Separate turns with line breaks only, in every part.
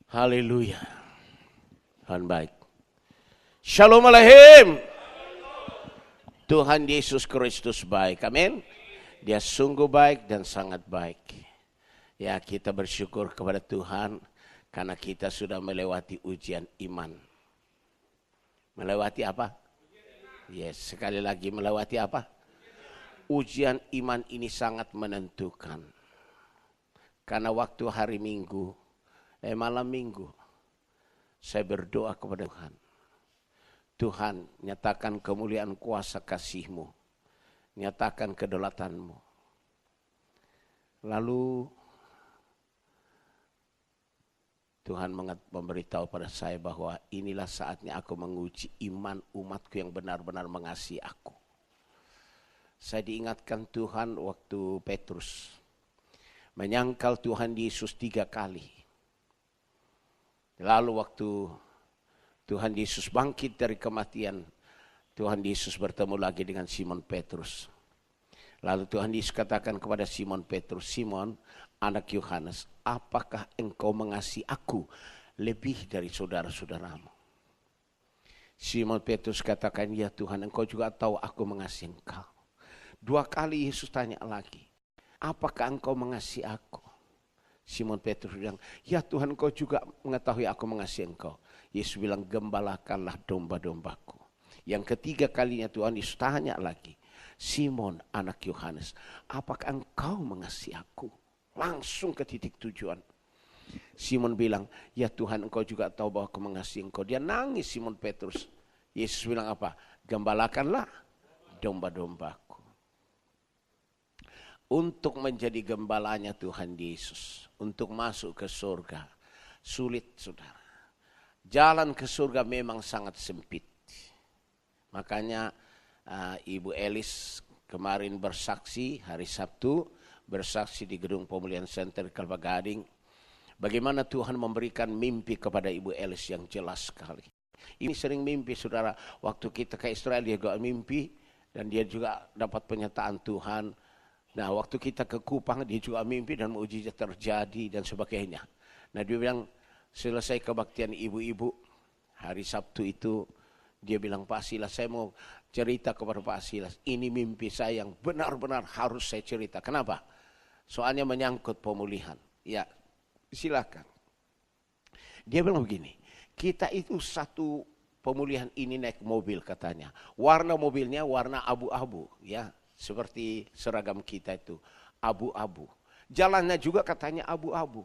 Haleluya. Tuhan baik. Shalom Aleichem. Tuhan Yesus Kristus baik. Amin. Dia sungguh baik dan sangat baik. Ya, kita bersyukur kepada Tuhan karena kita sudah melewati ujian iman. Melewati apa? Yes, sekali lagi melewati apa? Ujian iman ini sangat menentukan. Karena waktu hari Minggu, malam Minggu, saya berdoa kepada Tuhan. Tuhan, nyatakan kemuliaan kuasa kasih-Mu. Nyatakan kedaulatan-Mu. Lalu Tuhan memberitahu pada saya bahwa inilah saatnya aku menguji iman umatku yang benar-benar mengasihi aku. Saya diingatkan Tuhan waktu Petrus menyangkal Tuhan Yesus 3 kali. Lalu waktu Tuhan Yesus bangkit dari kematian, Tuhan Yesus bertemu lagi dengan Simon Petrus. Lalu Tuhan Yesus katakan kepada Simon Petrus, Simon, anak Yohanes, apakah engkau mengasihi aku lebih dari saudara-saudaramu? Simon Petrus katakan, ya Tuhan, engkau juga tahu aku mengasihi engkau. 2 kali Yesus tanya lagi, apakah engkau mengasihi aku? Simon Petrus bilang, ya Tuhan, engkau juga mengetahui aku mengasihi engkau. Yesus bilang, gembalakanlah domba-dombaku. Yang ketiga kalinya Tuhan Yesus tanya lagi, Simon anak Yohanes, apakah engkau mengasihi aku? Langsung ke titik tujuan. Simon bilang, ya Tuhan, engkau juga tahu bahwa aku mengasihi engkau. Dia nangis Simon Petrus. Yesus bilang apa? Gembalakanlah domba-dombaku. Untuk menjadi gembalanya Tuhan Yesus, untuk masuk ke surga, sulit saudara. Jalan ke surga memang sangat sempit. Makanya Ibu Elis kemarin bersaksi hari Sabtu, bersaksi di Gedung Pemulihan Center Kelapa Gading. Bagaimana Tuhan memberikan mimpi kepada Ibu Elis yang jelas sekali. Ini sering mimpi saudara, waktu kita ke Israel dia juga mimpi dan dia juga dapat penyataan Tuhan. Nah waktu kita ke Kupang dia juga mimpi dan mukjizat terjadi dan sebagainya. Nah dia bilang selesai kebaktian ibu-ibu hari Sabtu itu dia bilang, Pak Silas saya mau cerita kepada Pak Silas. Ini mimpi saya yang benar-benar harus saya cerita. Kenapa? Soalnya menyangkut pemulihan. Ya silakan. Dia bilang begini, kita itu satu pemulihan ini naik mobil katanya. Warna mobilnya warna abu-abu ya. Seperti seragam kita itu, abu-abu. Jalannya juga katanya abu-abu.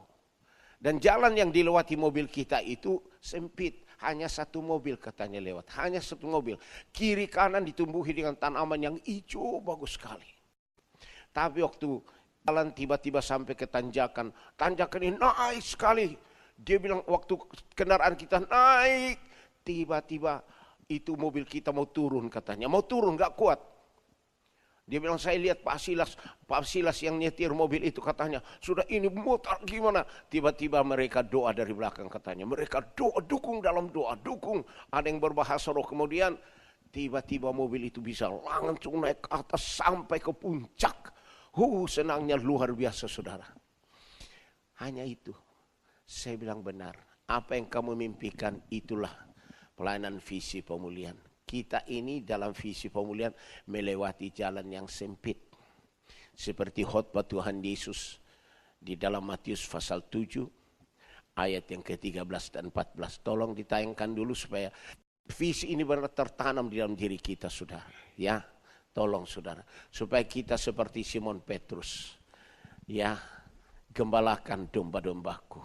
Dan jalan yang dilewati mobil kita itu sempit. Hanya satu mobil katanya lewat. Hanya satu mobil. Kiri kanan ditumbuhi dengan tanaman yang hijau bagus sekali. Tapi waktu jalan tiba-tiba sampai ke tanjakan. Tanjakan ini naik sekali. Dia bilang waktu kendaraan kita naik. Tiba-tiba itu mobil kita mau turun katanya. Mau turun gak kuat. Dia bilang saya lihat Pak Silas yang nyetir mobil itu katanya sudah ini mutar gimana. Tiba-tiba mereka doa dari belakang katanya. Mereka doa, dukung dalam doa, dukung. Ada yang berbahasa roh kemudian tiba-tiba mobil itu bisa langsung naik ke atas sampai ke puncak. Senangnya luar biasa saudara. Hanya itu. Saya bilang benar. Apa yang kamu mimpikan itulah pelayanan visi pemulihan. Kita ini dalam visi pemulihan melewati jalan yang sempit. Seperti khotbah Tuhan Yesus di dalam Matius pasal 7 ayat yang ke-13 dan 14. Tolong ditayangkan dulu supaya visi ini benar tertanam di dalam diri kita saudara. Ya, tolong saudara. Supaya kita seperti Simon Petrus. Ya, gembalakan domba-dombaku.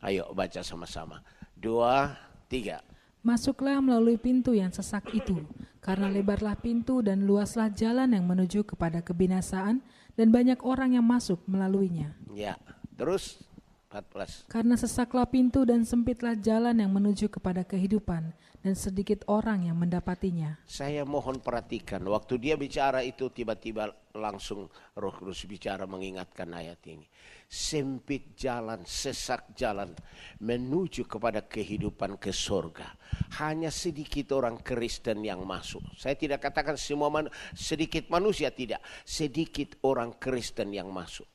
Ayo baca sama-sama. 2, 3.
Masuklah melalui pintu yang sesak itu, karena lebarlah pintu dan luaslah jalan yang menuju kepada kebinasaan, dan banyak orang yang masuk melaluinya.
Ya, terus 14.
Karena sesaklah pintu dan sempitlah jalan yang menuju kepada kehidupan, dan sedikit orang yang mendapatinya.
Saya mohon perhatikan, waktu dia bicara itu tiba-tiba langsung Roh Kudus bicara mengingatkan ayat ini. Sempit jalan, sesak jalan menuju kepada kehidupan ke surga. Hanya sedikit orang Kristen yang masuk. Saya tidak katakan semua sedikit manusia, tidak. Sedikit orang Kristen yang masuk.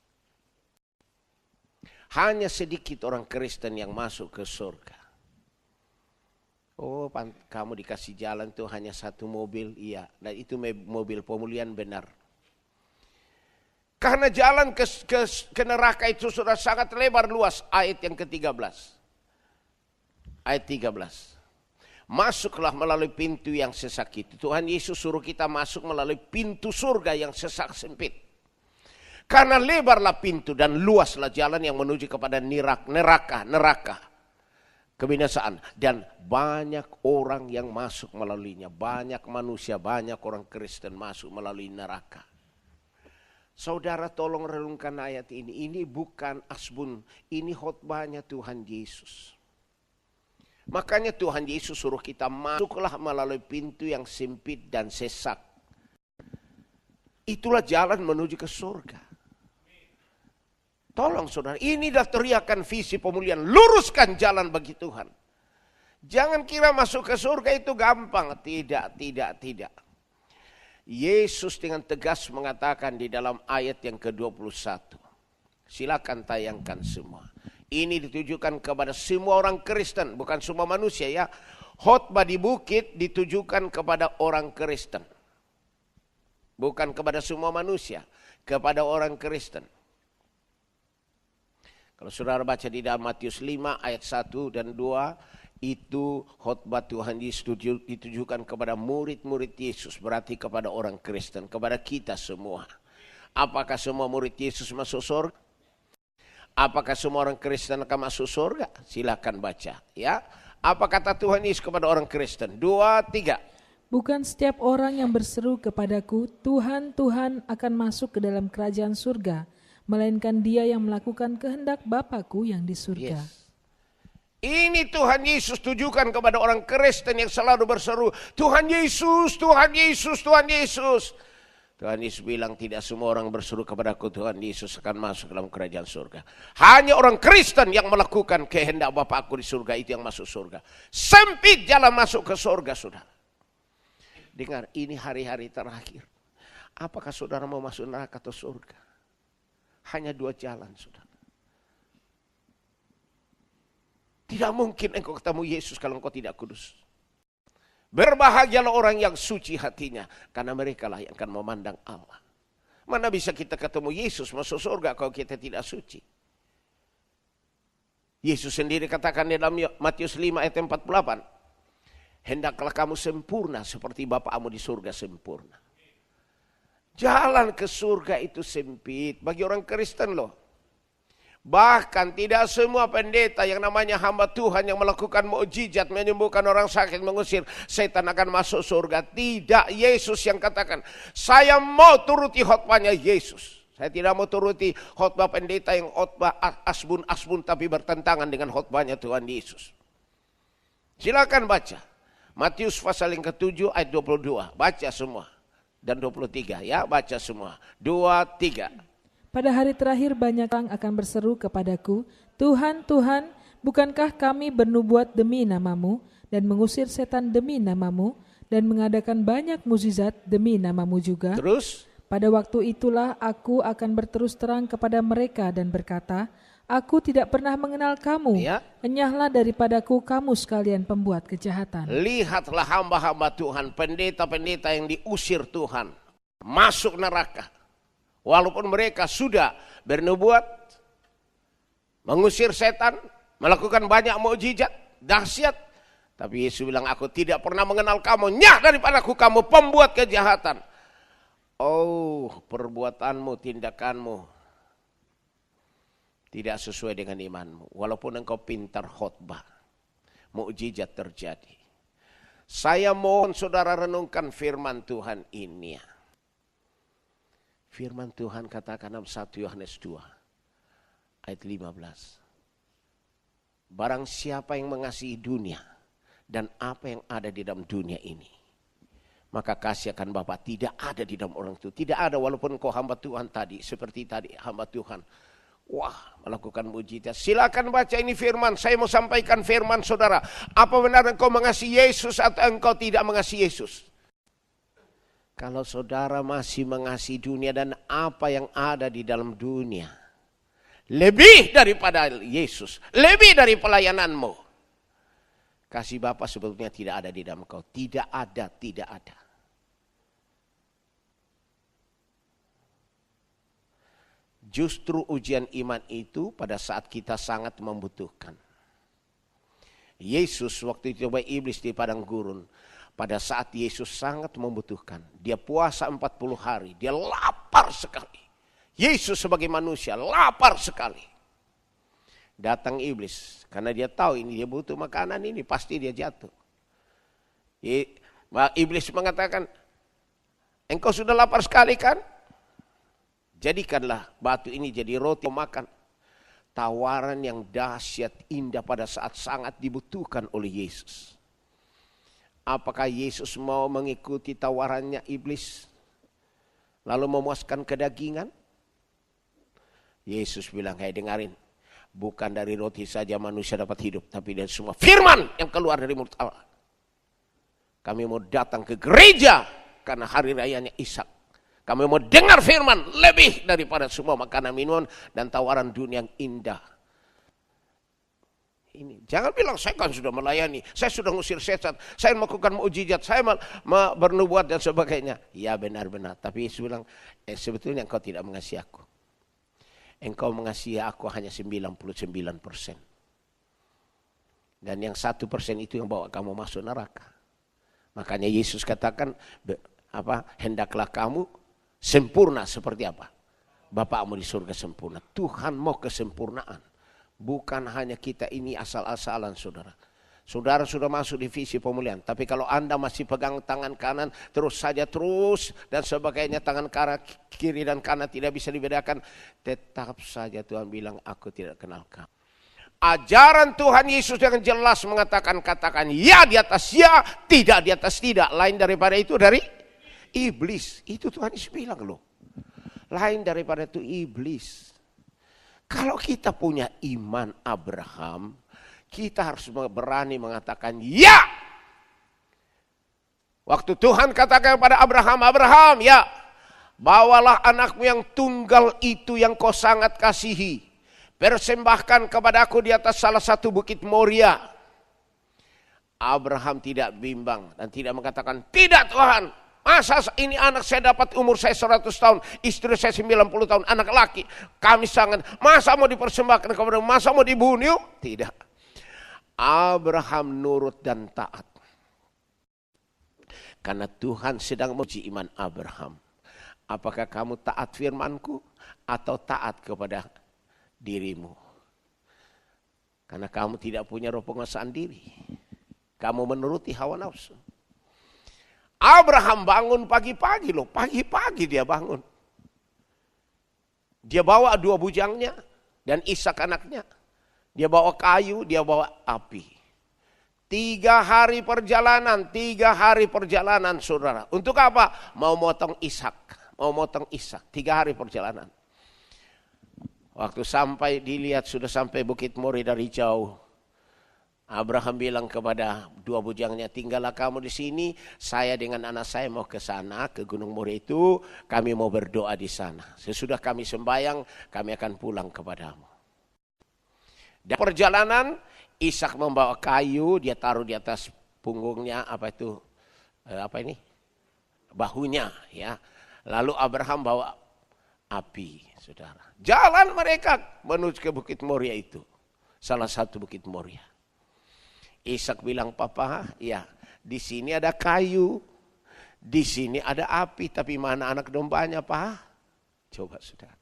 Hanya sedikit orang Kristen yang masuk ke surga. Oh, kamu dikasih jalan tuh hanya satu mobil, iya. Dan itu mobil pemulihan benar. Karena jalan ke neraka itu sudah sangat lebar luas. Ayat yang ke-13. Ayat 13. Masuklah melalui pintu yang sesak itu. Tuhan Yesus suruh kita masuk melalui pintu surga yang sesak sempit. Karena lebarlah pintu dan luaslah jalan yang menuju kepada neraka, kebinasaan. Dan banyak orang yang masuk melaluinya. Banyak manusia, banyak orang Kristen masuk melalui neraka. Saudara tolong renungkan ayat ini. Ini bukan asbun, ini khotbahnya Tuhan Yesus. Makanya Tuhan Yesus suruh kita masuklah melalui pintu yang sempit dan sesak. Itulah jalan menuju ke surga. Tolong saudara, ini dah teriakan visi pemulihan. Luruskan jalan bagi Tuhan. Jangan kira masuk ke surga itu gampang. Tidak. Yesus dengan tegas mengatakan di dalam ayat yang ke-21. Silakan tayangkan semua. Ini ditujukan kepada semua orang Kristen, bukan semua manusia ya. Khotbah di bukit ditujukan kepada orang Kristen. Bukan kepada semua manusia, kepada orang Kristen. Kalau saudara baca di dalam Matius 5 ayat 1 dan 2, itu khotbah Tuhan Yesus ditujukan kepada murid-murid Yesus, berarti kepada orang Kristen, kepada kita semua. Apakah semua murid Yesus masuk surga? Apakah semua orang Kristen akan masuk surga? Silakan baca ya. Apa kata Tuhan Yesus kepada orang Kristen? 2, 3.
Bukan setiap orang yang berseru kepadaku, Tuhan, Tuhan akan masuk ke dalam kerajaan surga, melainkan dia yang melakukan kehendak Bapa-Ku yang di surga.
Yes. Ini Tuhan Yesus tujukan kepada orang Kristen yang selalu berseru, Tuhan Yesus, Tuhan Yesus, Tuhan Yesus. Tuhan Yesus bilang tidak semua orang berseru kepadaku, Tuhan Yesus akan masuk dalam kerajaan surga. Hanya orang Kristen yang melakukan kehendak Bapa-Ku di surga itu yang masuk surga. Sempit jalan masuk ke surga, saudara. Dengar, ini hari-hari terakhir. Apakah saudara mau masuk neraka atau surga? Hanya 2 jalan, saudara. Tidak mungkin engkau ketemu Yesus kalau engkau tidak kudus. Berbahagialah orang yang suci hatinya, karena mereka lah yang akan memandang Allah. Mana bisa kita ketemu Yesus masuk surga kalau kita tidak suci? Yesus sendiri katakan di dalam Matius 5 ayat 48. Hendaklah kamu sempurna seperti Bapamu di surga sempurna. Jalan ke surga itu sempit bagi orang Kristen loh. Bahkan tidak semua pendeta yang namanya hamba Tuhan yang melakukan mukjizat, menyembuhkan orang sakit, mengusir setan akan masuk surga. Tidak, Yesus yang katakan, saya mau turuti khotbahnya Yesus. Saya tidak mau turuti khotbah pendeta yang khotbah asbun tapi bertentangan dengan khotbahnya Tuhan Yesus. Silakan baca. Matius pasal yang ke-7 ayat 22. Baca semua. Dan 23 ya, baca semua. 2, 3.
Pada hari terakhir banyak orang akan berseru kepadaku, Tuhan, Tuhan, bukankah kami bernubuat demi namamu dan mengusir setan demi namamu dan mengadakan banyak mukjizat demi namamu juga?
Terus?
Pada waktu itulah aku akan berterus terang kepada mereka dan berkata, aku tidak pernah mengenal kamu,
ya.
Enyahlah daripadaku kamu sekalian pembuat kejahatan.
Lihatlah hamba-hamba Tuhan, pendeta-pendeta yang diusir Tuhan, masuk neraka. Walaupun mereka sudah bernubuat, mengusir setan, melakukan banyak mukjizat, dahsyat. Tapi Yesus bilang, aku tidak pernah mengenal kamu. Nyah daripadaku kamu pembuat kejahatan. Oh, perbuatanmu, tindakanmu tidak sesuai dengan imanmu. Walaupun engkau pintar khotbah, mukjizat terjadi. Saya mohon saudara renungkan firman Tuhan ini. Firman Tuhan katakan dalam 1 Yohanes 2 ayat 15. Barang siapa yang mengasihi dunia dan apa yang ada di dalam dunia ini, maka kasih akan Bapa tidak ada di dalam orang itu. Tidak ada walaupun kau hamba Tuhan tadi, seperti tadi hamba Tuhan. Wah, melakukan mujizat. Silakan baca ini firman. Saya mau sampaikan firman saudara. Apa benar engkau mengasihi Yesus atau engkau tidak mengasihi Yesus? Kalau saudara masih mengasihi dunia dan apa yang ada di dalam dunia, Lebih daripada Yesus. Lebih dari pelayananmu. Kasih Bapa sebetulnya tidak ada di dalam kau. Tidak ada, tidak ada. Justru ujian iman itu pada saat kita sangat membutuhkan. Yesus waktu itu coba iblis di padang gurun. Pada saat Yesus sangat membutuhkan. Dia puasa 40 hari. Dia lapar sekali. Yesus sebagai manusia lapar sekali. Datang iblis. Karena dia tahu ini dia butuh makanan ini. Pasti dia jatuh. Iblis mengatakan, engkau sudah lapar sekali kan? Jadikanlah batu ini jadi roti makan. Tawaran yang dahsyat indah pada saat sangat dibutuhkan oleh Yesus. Apakah Yesus mau mengikuti tawarannya iblis? Lalu memuaskan kedagingan? Yesus bilang, hai dengarin. Bukan dari roti saja manusia dapat hidup. Tapi dari semua firman yang keluar dari mulut Allah. Kami mau datang ke gereja. Karena hari rayanya Ishak. Kami mau dengar firman lebih daripada semua makanan minuman. Dan tawaran dunia yang indah. Ini. Jangan bilang saya kan sudah melayani. Saya sudah ngusir setan. Saya melakukan mukjizat. Saya bernubuat dan sebagainya. Ya benar-benar. Tapi Yesus bilang, sebetulnya engkau tidak mengasihi aku. Engkau mengasihi aku hanya 99%. Dan yang 1% itu yang bawa kamu masuk neraka. Makanya Yesus katakan, hendaklah kamu sempurna seperti apa? Bapakmu di surga sempurna. Tuhan mau kesempurnaan. Bukan hanya kita ini asal-asalan saudara. Saudara sudah masuk divisi pemulihan. Tapi kalau Anda masih pegang tangan kanan terus dan sebagainya, tangan kiri dan kanan tidak bisa dibedakan. Tetap saja Tuhan bilang, aku tidak kenal kamu. Ajaran Tuhan Yesus dengan jelas mengatakan, katakan ya di atas ya, tidak di atas tidak. Lain daripada itu dari iblis. Itu Tuhan Yesus bilang loh. Lain daripada itu iblis. Kalau kita punya iman Abraham, kita harus berani mengatakan ya. Waktu Tuhan katakan kepada Abraham, Abraham ya, bawalah anakmu yang tunggal itu yang kau sangat kasihi. Persembahkan kepadaku di atas salah satu bukit Moria. Abraham tidak bimbang dan tidak mengatakan, tidak Tuhan. Masa ini anak saya dapat umur saya 100 tahun, istri saya 90 tahun, anak laki. Kami sangat, masa mau dipersembahkan kepada, masa mau dibunuh? Tidak. Abraham nurut dan taat. Karena Tuhan sedang menguji iman Abraham. Apakah kamu taat firman-Ku atau taat kepada dirimu? Karena kamu tidak punya roh penguasaan diri. Kamu menuruti hawa nafsu. Abraham bangun pagi-pagi loh. Pagi-pagi dia bangun. Dia bawa 2 bujangnya dan Ishak anaknya. Dia bawa kayu, dia bawa api. 3 hari perjalanan saudara. Untuk apa? Mau motong Ishak. 3 hari perjalanan. Waktu sampai dilihat sudah sampai Bukit Mori dari jauh. Abraham bilang kepada 2 bujangnya, tinggallah kamu di sini. Saya dengan anak saya mau ke sana, ke Gunung Mori itu. Kami mau berdoa di sana. Sesudah kami sembahyang, kami akan pulang kepadamu. Dan perjalanan, Ishak membawa kayu, dia taruh di atas punggungnya, bahunya, ya. Lalu Abraham bawa api, saudara. Jalan mereka menuju ke Bukit Moria itu, salah satu Bukit Moria. Ishak bilang, Papa, ya, di sini ada kayu, di sini ada api, tapi mana anak dombanya, Pak? Coba, saudara.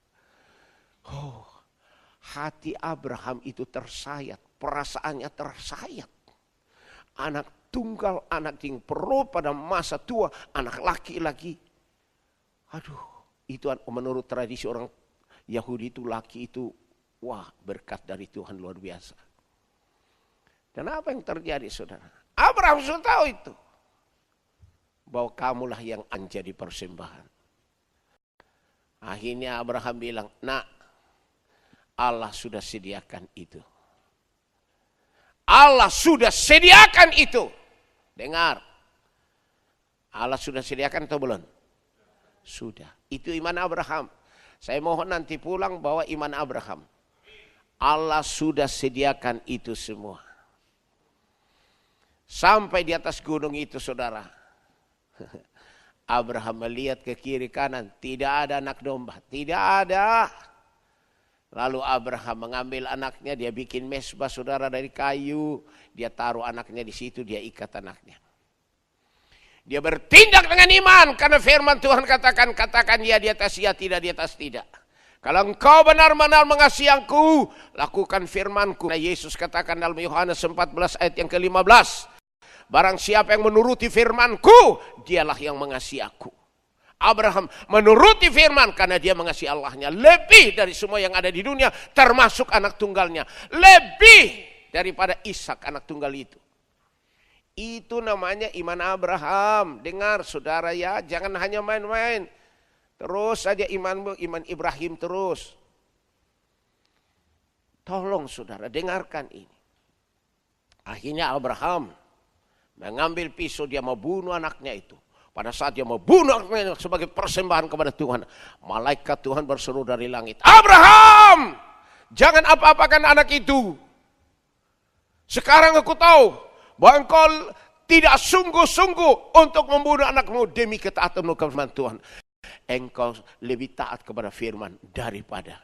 Hati Abraham itu tersayat, perasaannya tersayat. Anak tunggal, anak yang perlu pada masa tua, anak laki-laki. Aduh, itu menurut tradisi orang Yahudi itu laki itu, wah berkat dari Tuhan luar biasa. Dan apa yang terjadi saudara? Abraham sudah tahu itu. Bahwa kamulah yang menjadi persembahan. Akhirnya Abraham bilang, nak, Allah sudah sediakan itu. Allah sudah sediakan itu. Dengar. Allah sudah sediakan atau belum? Sudah. Itu iman Abraham. Saya mohon nanti pulang bawa iman Abraham. Allah sudah sediakan itu semua. Sampai di atas gunung itu, saudara, Abraham melihat ke kiri kanan, tidak ada anak domba, tidak ada. Lalu Abraham mengambil anaknya, dia bikin mesbah, saudara, dari kayu, dia taruh anaknya di situ, dia ikat anaknya. Dia bertindak dengan iman, karena firman Tuhan katakan ya di atas ya, tidak di atas tidak. Kalau engkau benar-benar mengasihi aku, lakukan firmanku. Nah, Yesus katakan dalam Yohanes 14 ayat yang ke-15. Barang siapa yang menuruti firmanku, dialah yang mengasihi aku. Abraham menuruti firman karena dia mengasihi Allahnya. Lebih dari semua yang ada di dunia, termasuk anak tunggalnya. Lebih daripada Ishak, anak tunggal itu. Itu namanya iman Abraham. Dengar saudara ya, jangan hanya main-main. Terus saja imanmu, iman Ibrahim terus. Tolong saudara, dengarkan ini. Akhirnya Abraham mengambil pisau, dia mau bunuh anaknya itu. Pada saat dia mau bunuh anaknya sebagai persembahan kepada Tuhan, malaikat Tuhan berseru dari langit, Abraham, jangan apa-apakan anak itu. Sekarang aku tahu bahwa engkau tidak sungguh-sungguh untuk membunuh anakmu demi ketaatanmu kepada Tuhan. Engkau lebih taat kepada firman daripada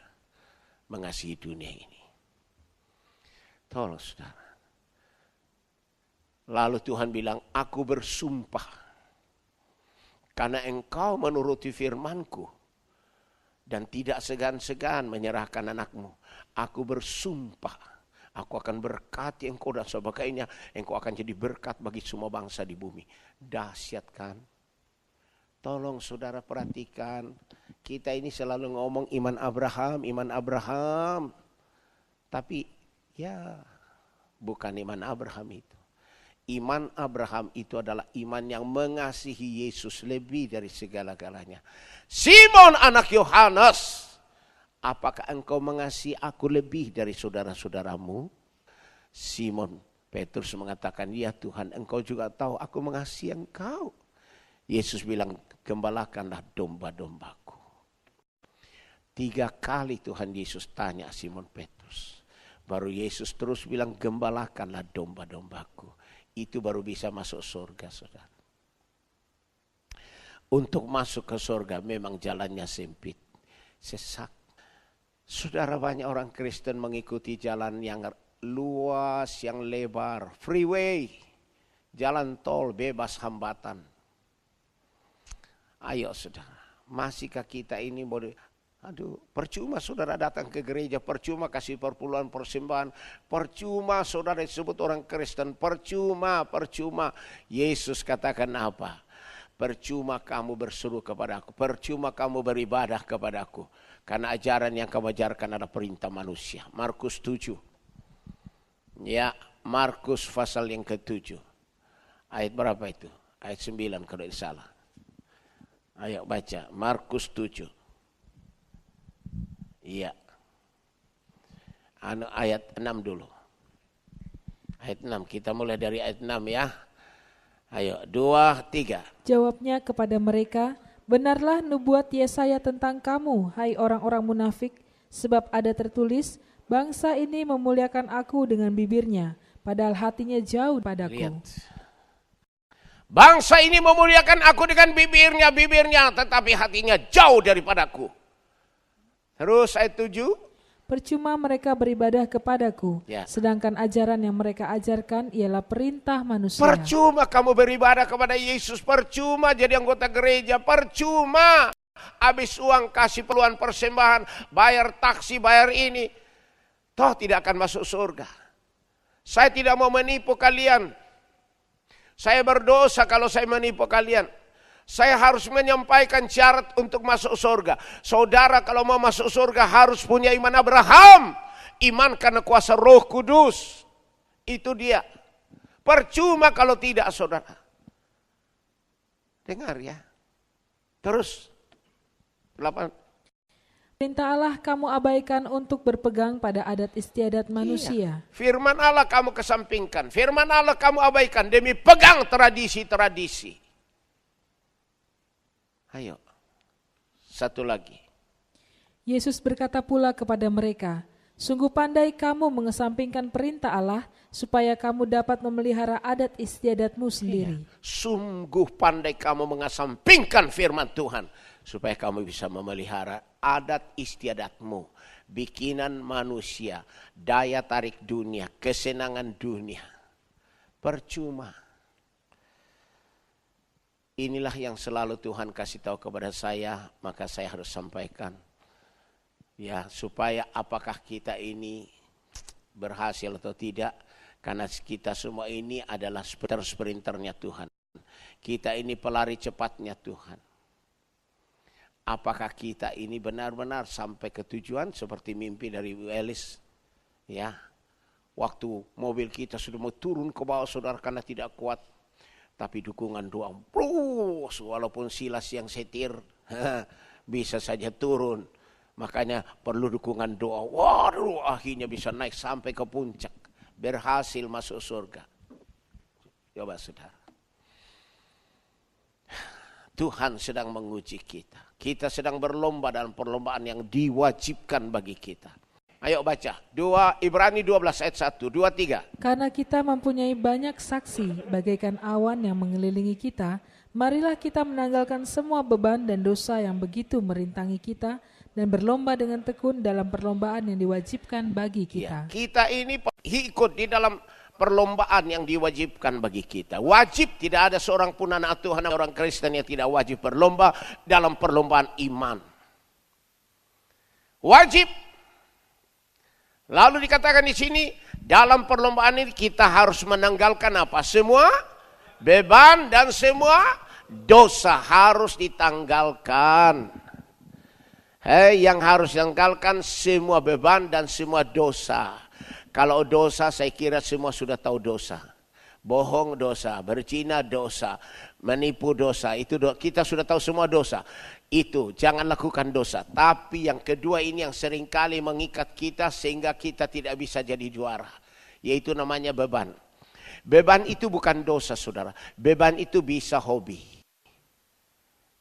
mengasihi dunia ini. Tolong saudara. Lalu Tuhan bilang, aku bersumpah karena engkau menuruti firmanku dan tidak segan-segan menyerahkan anakmu. Aku bersumpah, aku akan berkati engkau dan sebagainya. Engkau akan jadi berkat bagi semua bangsa di bumi. Dahsyat kan? Tolong saudara perhatikan, kita ini selalu ngomong iman Abraham. Tapi ya bukan iman Abraham itu. Iman Abraham itu adalah iman yang mengasihi Yesus lebih dari segala-galanya. Simon anak Yohanes, apakah engkau mengasihi aku lebih dari saudara-saudaramu? Simon Petrus mengatakan, ya Tuhan, engkau juga tahu aku mengasihi engkau. Yesus bilang, gembalakanlah domba-dombaku. 3 kali Tuhan Yesus tanya Simon Petrus. Baru Yesus terus bilang, gembalakanlah domba-dombaku. Itu baru bisa masuk surga, saudara. Untuk masuk ke surga memang jalannya sempit, sesak. Saudara, banyak orang Kristen mengikuti jalan yang luas, yang lebar, freeway, jalan tol bebas hambatan. Ayo saudara, masihkah kita ini boleh? Aduh, percuma saudara datang ke gereja, percuma kasih perpuluhan persembahan, percuma saudara disebut orang Kristen, percuma. Yesus katakan apa? Percuma kamu berseru kepada aku, percuma kamu beribadah kepada aku, karena ajaran yang kamu ajarkan adalah perintah manusia. Markus 7. Ya, Markus pasal yang ke-7. Ayat berapa itu? Ayat 9 kalau tidak salah. Ayo baca, Markus 7. Iya. Ayat 6 dulu. Ayat 6, kita mulai dari ayat 6 ya. Ayo, 2, 3.
Jawabnya kepada mereka, benarlah nubuat Yesaya tentang kamu, hai orang-orang munafik, sebab ada tertulis, bangsa ini memuliakan aku dengan bibirnya, padahal hatinya jauh padaku.
Lihat. Bangsa ini memuliakan aku dengan bibirnya, tetapi hatinya jauh daripadaku. Terus ayat 7.
Percuma mereka beribadah kepadaku,
Ya.
sedangkan ajaran yang mereka ajarkan ialah perintah manusia.
Percuma kamu beribadah kepada Yesus, percuma jadi anggota gereja, percuma. Habis uang kasih perpuluhan persembahan, bayar taksi, bayar ini. Toh tidak akan masuk surga. Saya tidak mau menipu kalian. Saya berdosa kalau saya menipu kalian. Saya harus menyampaikan syarat untuk masuk surga. Saudara kalau mau masuk surga harus punya iman Abraham. Iman karena kuasa Roh Kudus. Itu dia. Percuma kalau tidak, saudara. Dengar ya. Terus. 8.
Perintah Allah kamu abaikan untuk berpegang pada adat istiadat manusia.
Iya. Firman Allah kamu kesampingkan. Firman Allah kamu abaikan demi pegang tradisi-tradisi. Ayo. Satu lagi.
Yesus berkata pula kepada mereka, Sungguh pandai kamu mengesampingkan perintah Allah, supaya kamu dapat memelihara adat istiadatmu sendiri.
Sungguh pandai kamu mengesampingkan firman Tuhan, supaya kamu bisa memelihara adat istiadatmu, bikinan manusia, daya tarik dunia, kesenangan dunia. Percuma. Inilah yang selalu Tuhan kasih tahu kepada saya, maka saya harus sampaikan. Ya, supaya apakah kita ini berhasil atau tidak, karena kita semua ini adalah sprinternya Tuhan. Kita ini pelari cepatnya Tuhan. Apakah kita ini benar-benar sampai ke tujuan seperti mimpi dari Ellis? Ya, waktu mobil kita sudah mau turun ke bawah saudara karena tidak kuat, tapi dukungan doa, walaupun Silas yang setir bisa saja turun. Makanya perlu dukungan doa. Waduh, akhirnya bisa naik sampai ke puncak. Berhasil masuk surga. Coba saudara. Tuhan sedang menguji kita. Kita sedang berlomba dalam perlombaan yang diwajibkan bagi kita. Ayo baca. Ibrani 12 ayat 1, 2, 3.
Karena kita mempunyai banyak saksi bagaikan awan yang mengelilingi kita, marilah kita menanggalkan semua beban dan dosa yang begitu merintangi kita, dan berlomba dengan tekun dalam perlombaan yang diwajibkan bagi kita.
Ya, kita ini ikut di dalam perlombaan yang diwajibkan bagi kita. Wajib, tidak ada seorang pun anak Tuhan, orang Kristen yang tidak wajib berlomba dalam perlombaan iman. Wajib. Lalu dikatakan di sini, dalam perlombaan ini kita harus menanggalkan apa? Semua beban dan semua dosa harus ditanggalkan. Yang harus ditanggalkan semua beban dan semua dosa. Kalau dosa saya kira semua sudah tahu dosa. Bohong dosa, berzina dosa, menipu dosa. Itu kita sudah tahu semua dosa. Itu jangan lakukan dosa. Tapi yang kedua ini yang seringkali mengikat kita sehingga kita tidak bisa jadi juara. Yaitu namanya beban. Beban itu bukan dosa saudara. Beban itu bisa hobi.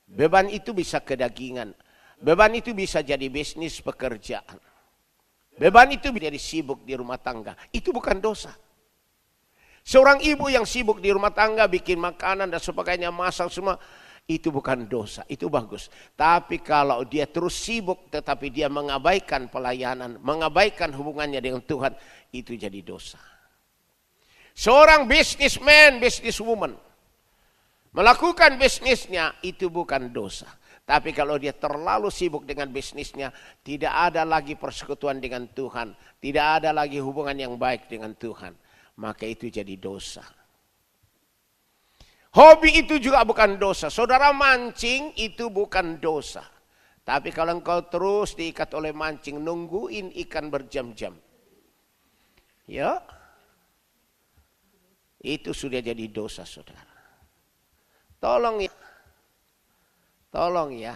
Beban itu bisa kedagingan. Beban itu bisa jadi bisnis pekerjaan. Beban itu bisa jadi sibuk di rumah tangga. Itu bukan dosa. Seorang ibu yang sibuk di rumah tangga, bikin makanan dan sebagainya, masak semua, itu bukan dosa. Itu bagus. Tapi kalau dia terus sibuk tetapi dia mengabaikan pelayanan, mengabaikan hubungannya dengan Tuhan, itu jadi dosa. Seorang businessman, businesswoman, melakukan bisnisnya, itu bukan dosa. Tapi kalau dia terlalu sibuk dengan bisnisnya, tidak ada lagi persekutuan dengan Tuhan, tidak ada lagi hubungan yang baik dengan Tuhan, maka itu jadi dosa. Hobi itu juga bukan dosa. Saudara mancing itu bukan dosa. Tapi kalau engkau terus diikat oleh mancing, nungguin ikan berjam-jam, ya, itu sudah jadi dosa saudara. Tolong ya,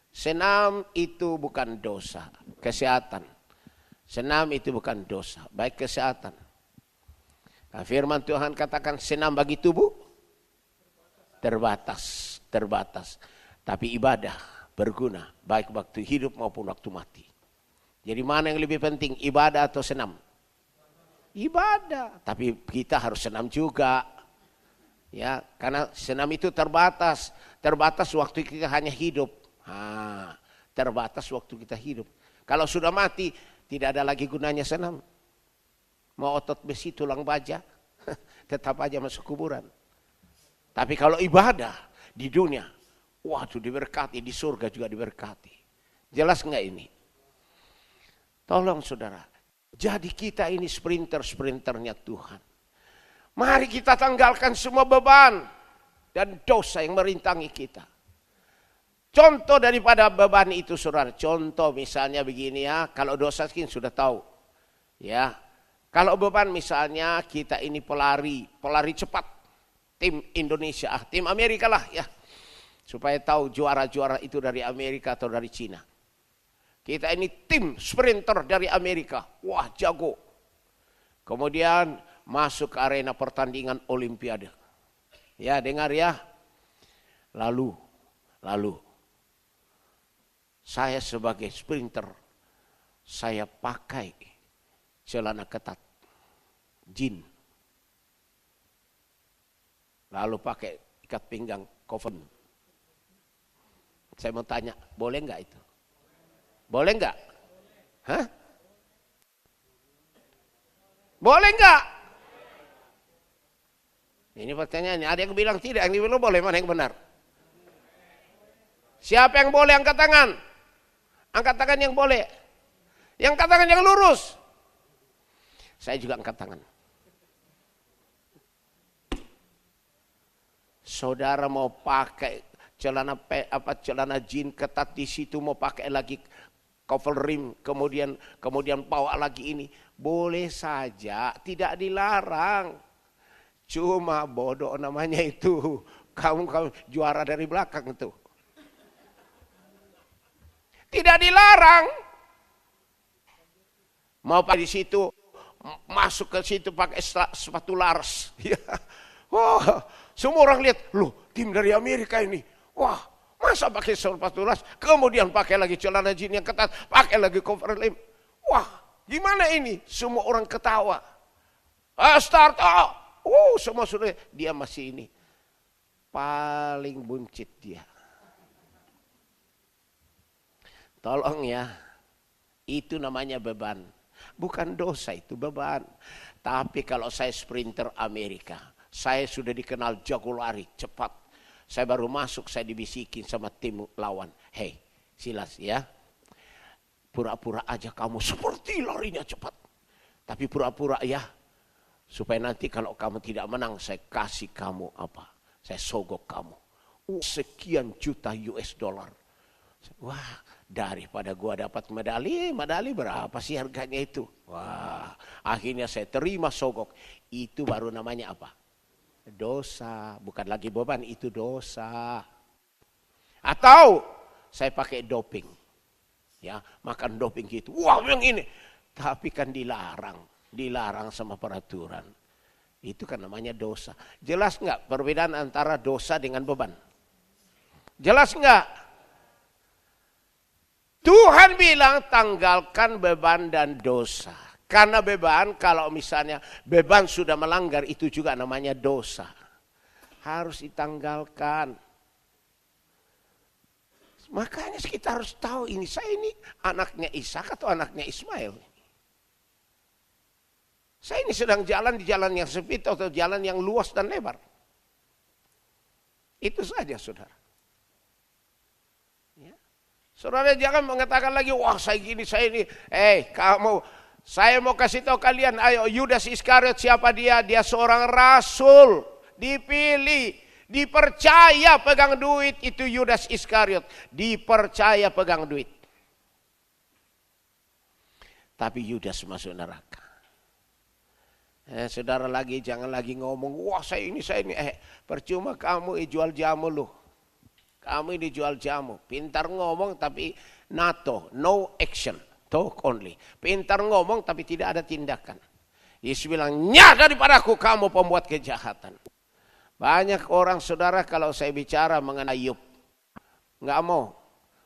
senam itu bukan dosa, kesehatan. Senam itu bukan dosa, baik kesehatan. Nah, firman Tuhan katakan senam bagi tubuh terbatas. Tapi ibadah berguna, baik waktu hidup maupun waktu mati. Jadi mana yang lebih penting, ibadah atau senam? Ibadah, tapi kita harus senam juga. Ya, karena senam itu terbatas waktu kita hanya hidup. Terbatas waktu kita hidup. Kalau sudah mati, tidak ada lagi gunanya senam. Mau otot besi, tulang baja, tetap aja masuk kuburan. Tapi kalau ibadah di dunia, waduh diberkati, di surga juga diberkati. Jelas enggak ini? Tolong saudara, jadi kita ini sprinternya Tuhan. Mari kita tanggalkan semua beban dan dosa yang merintangi kita. Contoh daripada beban itu saudara, contoh misalnya begini ya, kalau dosa mungkin sudah tahu. Ya, kalau beban misalnya kita ini pelari cepat, tim Indonesia, tim Amerika lah ya. Supaya tahu juara-juara itu dari Amerika atau dari Cina. Kita ini tim sprinter dari Amerika, wah jago. Kemudian masuk ke arena pertandingan Olimpiade. Ya, dengar ya. Lalu saya sebagai sprinter saya pakai celana ketat, jin. Lalu pakai ikat pinggang, coven. Saya mau tanya, boleh enggak itu? Boleh enggak? Hah? Boleh enggak? Ini pertanyaannya, ada yang bilang tidak, yang bilang boleh, mana yang benar? Siapa yang boleh angkat tangan? Angkat tangan yang boleh. Yang angkat tangan yang lurus. Saya juga angkat tangan. Saudara mau pakai celana jin ketat di situ, mau pakai lagi cover rim, kemudian bawa lagi ini, boleh saja, tidak dilarang. Cuma bodoh namanya itu. Kamu juara dari belakang itu. Tidak dilarang. Mau pakai di situ, masuk ke situ pakai sepatu Lars. Wah, semua orang lihat, loh, tim dari Amerika ini. Wah, masa pakai sepatu Lars, kemudian pakai lagi celana jin yang ketat, pakai lagi cover rim. Wah, gimana ini? Semua orang ketawa. Start. Semua sudah, dia masih ini. Paling buncit dia. Tolong ya, itu namanya beban. Bukan dosa, itu beban. Tapi kalau saya sprinter Amerika, saya sudah dikenal jago lari, cepat. Saya baru masuk, saya dibisikin sama tim lawan. Hei, Silas ya, pura-pura aja kamu seperti larinya cepat. Tapi pura-pura ya, supaya nanti kalau kamu tidak menang, saya kasih kamu apa? Saya sogok kamu. Sekian juta US dollar. Wah, daripada gua dapat medali berapa sih harganya itu? Wah, akhirnya saya terima sogok. Itu baru namanya apa? Dosa, bukan lagi beban, itu dosa. Atau saya pakai doping. Ya, makan doping gitu. Wah, yang ini. Tapi kan dilarang sama peraturan. Itu kan namanya dosa. Jelas enggak perbedaan antara dosa dengan beban? Jelas enggak? Tuhan bilang tanggalkan beban dan dosa. Karena beban, kalau misalnya beban sudah melanggar, itu juga namanya dosa. Harus ditanggalkan. Makanya kita harus tahu ini, saya ini anaknya Ishak atau anaknya Ismail. Saya ini sedang jalan di jalan yang sempit atau jalan yang luas dan lebar. Itu saja saudara. Ya. Saudara jangan mengatakan lagi, wah saya gini, saya ini. Saya mau kasih tahu kalian, ayo Yudas Iskariot siapa dia? Dia seorang rasul, dipilih, dipercaya pegang duit, itu Yudas Iskariot. Dipercaya pegang duit. Tapi Yudas masuk neraka. Saudara lagi jangan lagi ngomong, wah saya ini. Percuma kamu jual jamu loh. Kamu ini jual jamu. Pintar ngomong tapi no action. Talk only. Pintar ngomong tapi tidak ada tindakan. Yesus bilang, nyah daripadaku kamu pembuat kejahatan. Banyak orang saudara kalau saya bicara mengenai Ayub. Nggak mau.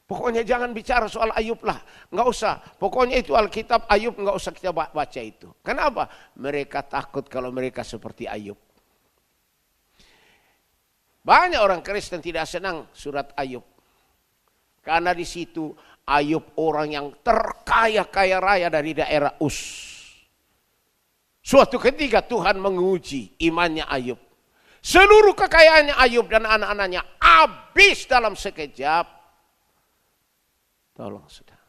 Pokoknya jangan bicara soal Ayub lah. Nggak usah. Pokoknya itu Alkitab Ayub nggak usah kita baca itu. Kenapa? Mereka takut kalau mereka seperti Ayub. Banyak orang Kristen tidak senang surat Ayub. Karena di situ Ayub orang yang terkaya-kaya raya dari daerah Uz. Suatu ketika Tuhan menguji imannya Ayub. Seluruh kekayaannya Ayub dan anak-anaknya habis dalam sekejap. Tolong saudara.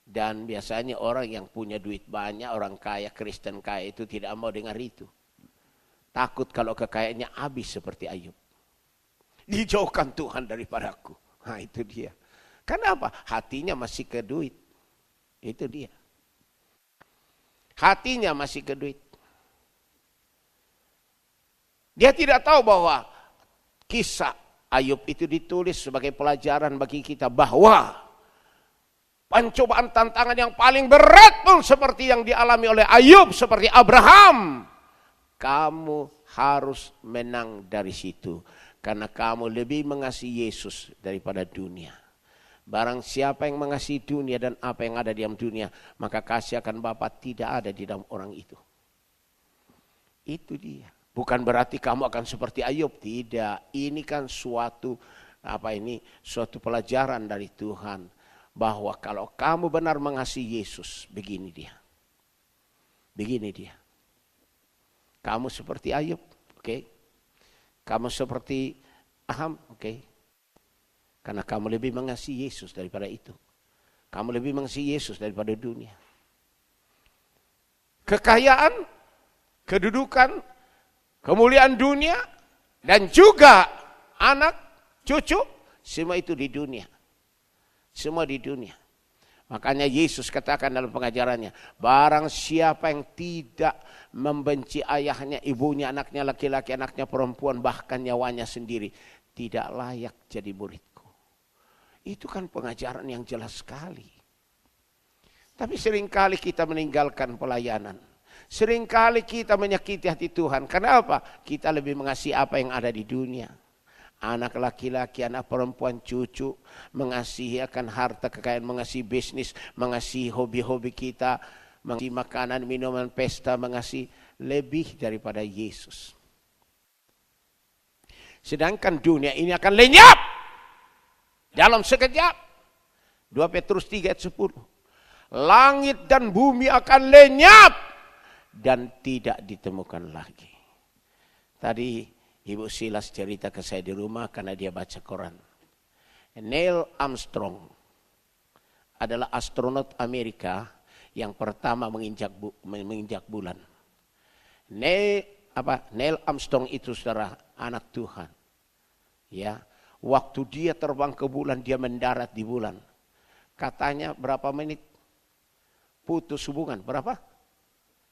Dan biasanya orang yang punya duit banyak, orang kaya, Kristen kaya itu tidak mau dengar itu. Takut kalau kekayaannya habis seperti Ayub. Dijauhkan Tuhan daripadaku. Nah itu dia. Kenapa? Hatinya masih ke duit. Itu dia. Hatinya masih ke duit. Dia tidak tahu bahwa kisah Ayub itu ditulis sebagai pelajaran bagi kita bahwa pencobaan tantangan yang paling berat pun seperti yang dialami oleh Ayub, seperti Abraham. Kamu harus menang dari situ. Karena kamu lebih mengasihi Yesus daripada dunia. Barang siapa yang mengasihi dunia dan apa yang ada di dalam dunia, maka kasih akan Bapa tidak ada di dalam orang itu. Itu dia. Bukan berarti kamu akan seperti Ayub, tidak. Ini kan suatu pelajaran dari Tuhan, bahwa kalau kamu benar mengasihi Yesus, begini dia. Begini dia. Kamu seperti Ayub, oke? Kamu seperti Aham, oke? Karena kamu lebih mengasihi Yesus daripada itu. Kamu lebih mengasihi Yesus daripada dunia. Kekayaan, kedudukan, kemuliaan dunia, dan juga anak, cucu, semua itu di dunia. Semua di dunia. Makanya Yesus katakan dalam pengajarannya, barang siapa yang tidak membenci ayahnya, ibunya, anaknya laki-laki, anaknya perempuan, bahkan nyawanya sendiri, tidak layak jadi muridku. Itu kan pengajaran yang jelas sekali. Tapi seringkali kita meninggalkan pelayanan. Seringkali kita menyakiti hati Tuhan. Kenapa? Kita lebih mengasihi apa yang ada di dunia. Anak laki-laki, anak perempuan, cucu. Mengasihi akan harta, kekayaan, mengasihi bisnis, mengasihi hobi-hobi kita. Mengasihi makanan, minuman, pesta, mengasihi lebih daripada Yesus. Sedangkan dunia ini akan lenyap dalam sekejap. 2 Petrus 3 ayat 10. Langit dan bumi akan lenyap dan tidak ditemukan lagi. Tadi Ibu Silas cerita ke saya di rumah karena dia baca koran. Neil Armstrong adalah astronot Amerika yang pertama menginjak bulan. Neil Armstrong itu saudara, anak Tuhan. Ya. Waktu dia terbang ke bulan, dia mendarat di bulan. Katanya berapa menit? Putus hubungan. Berapa?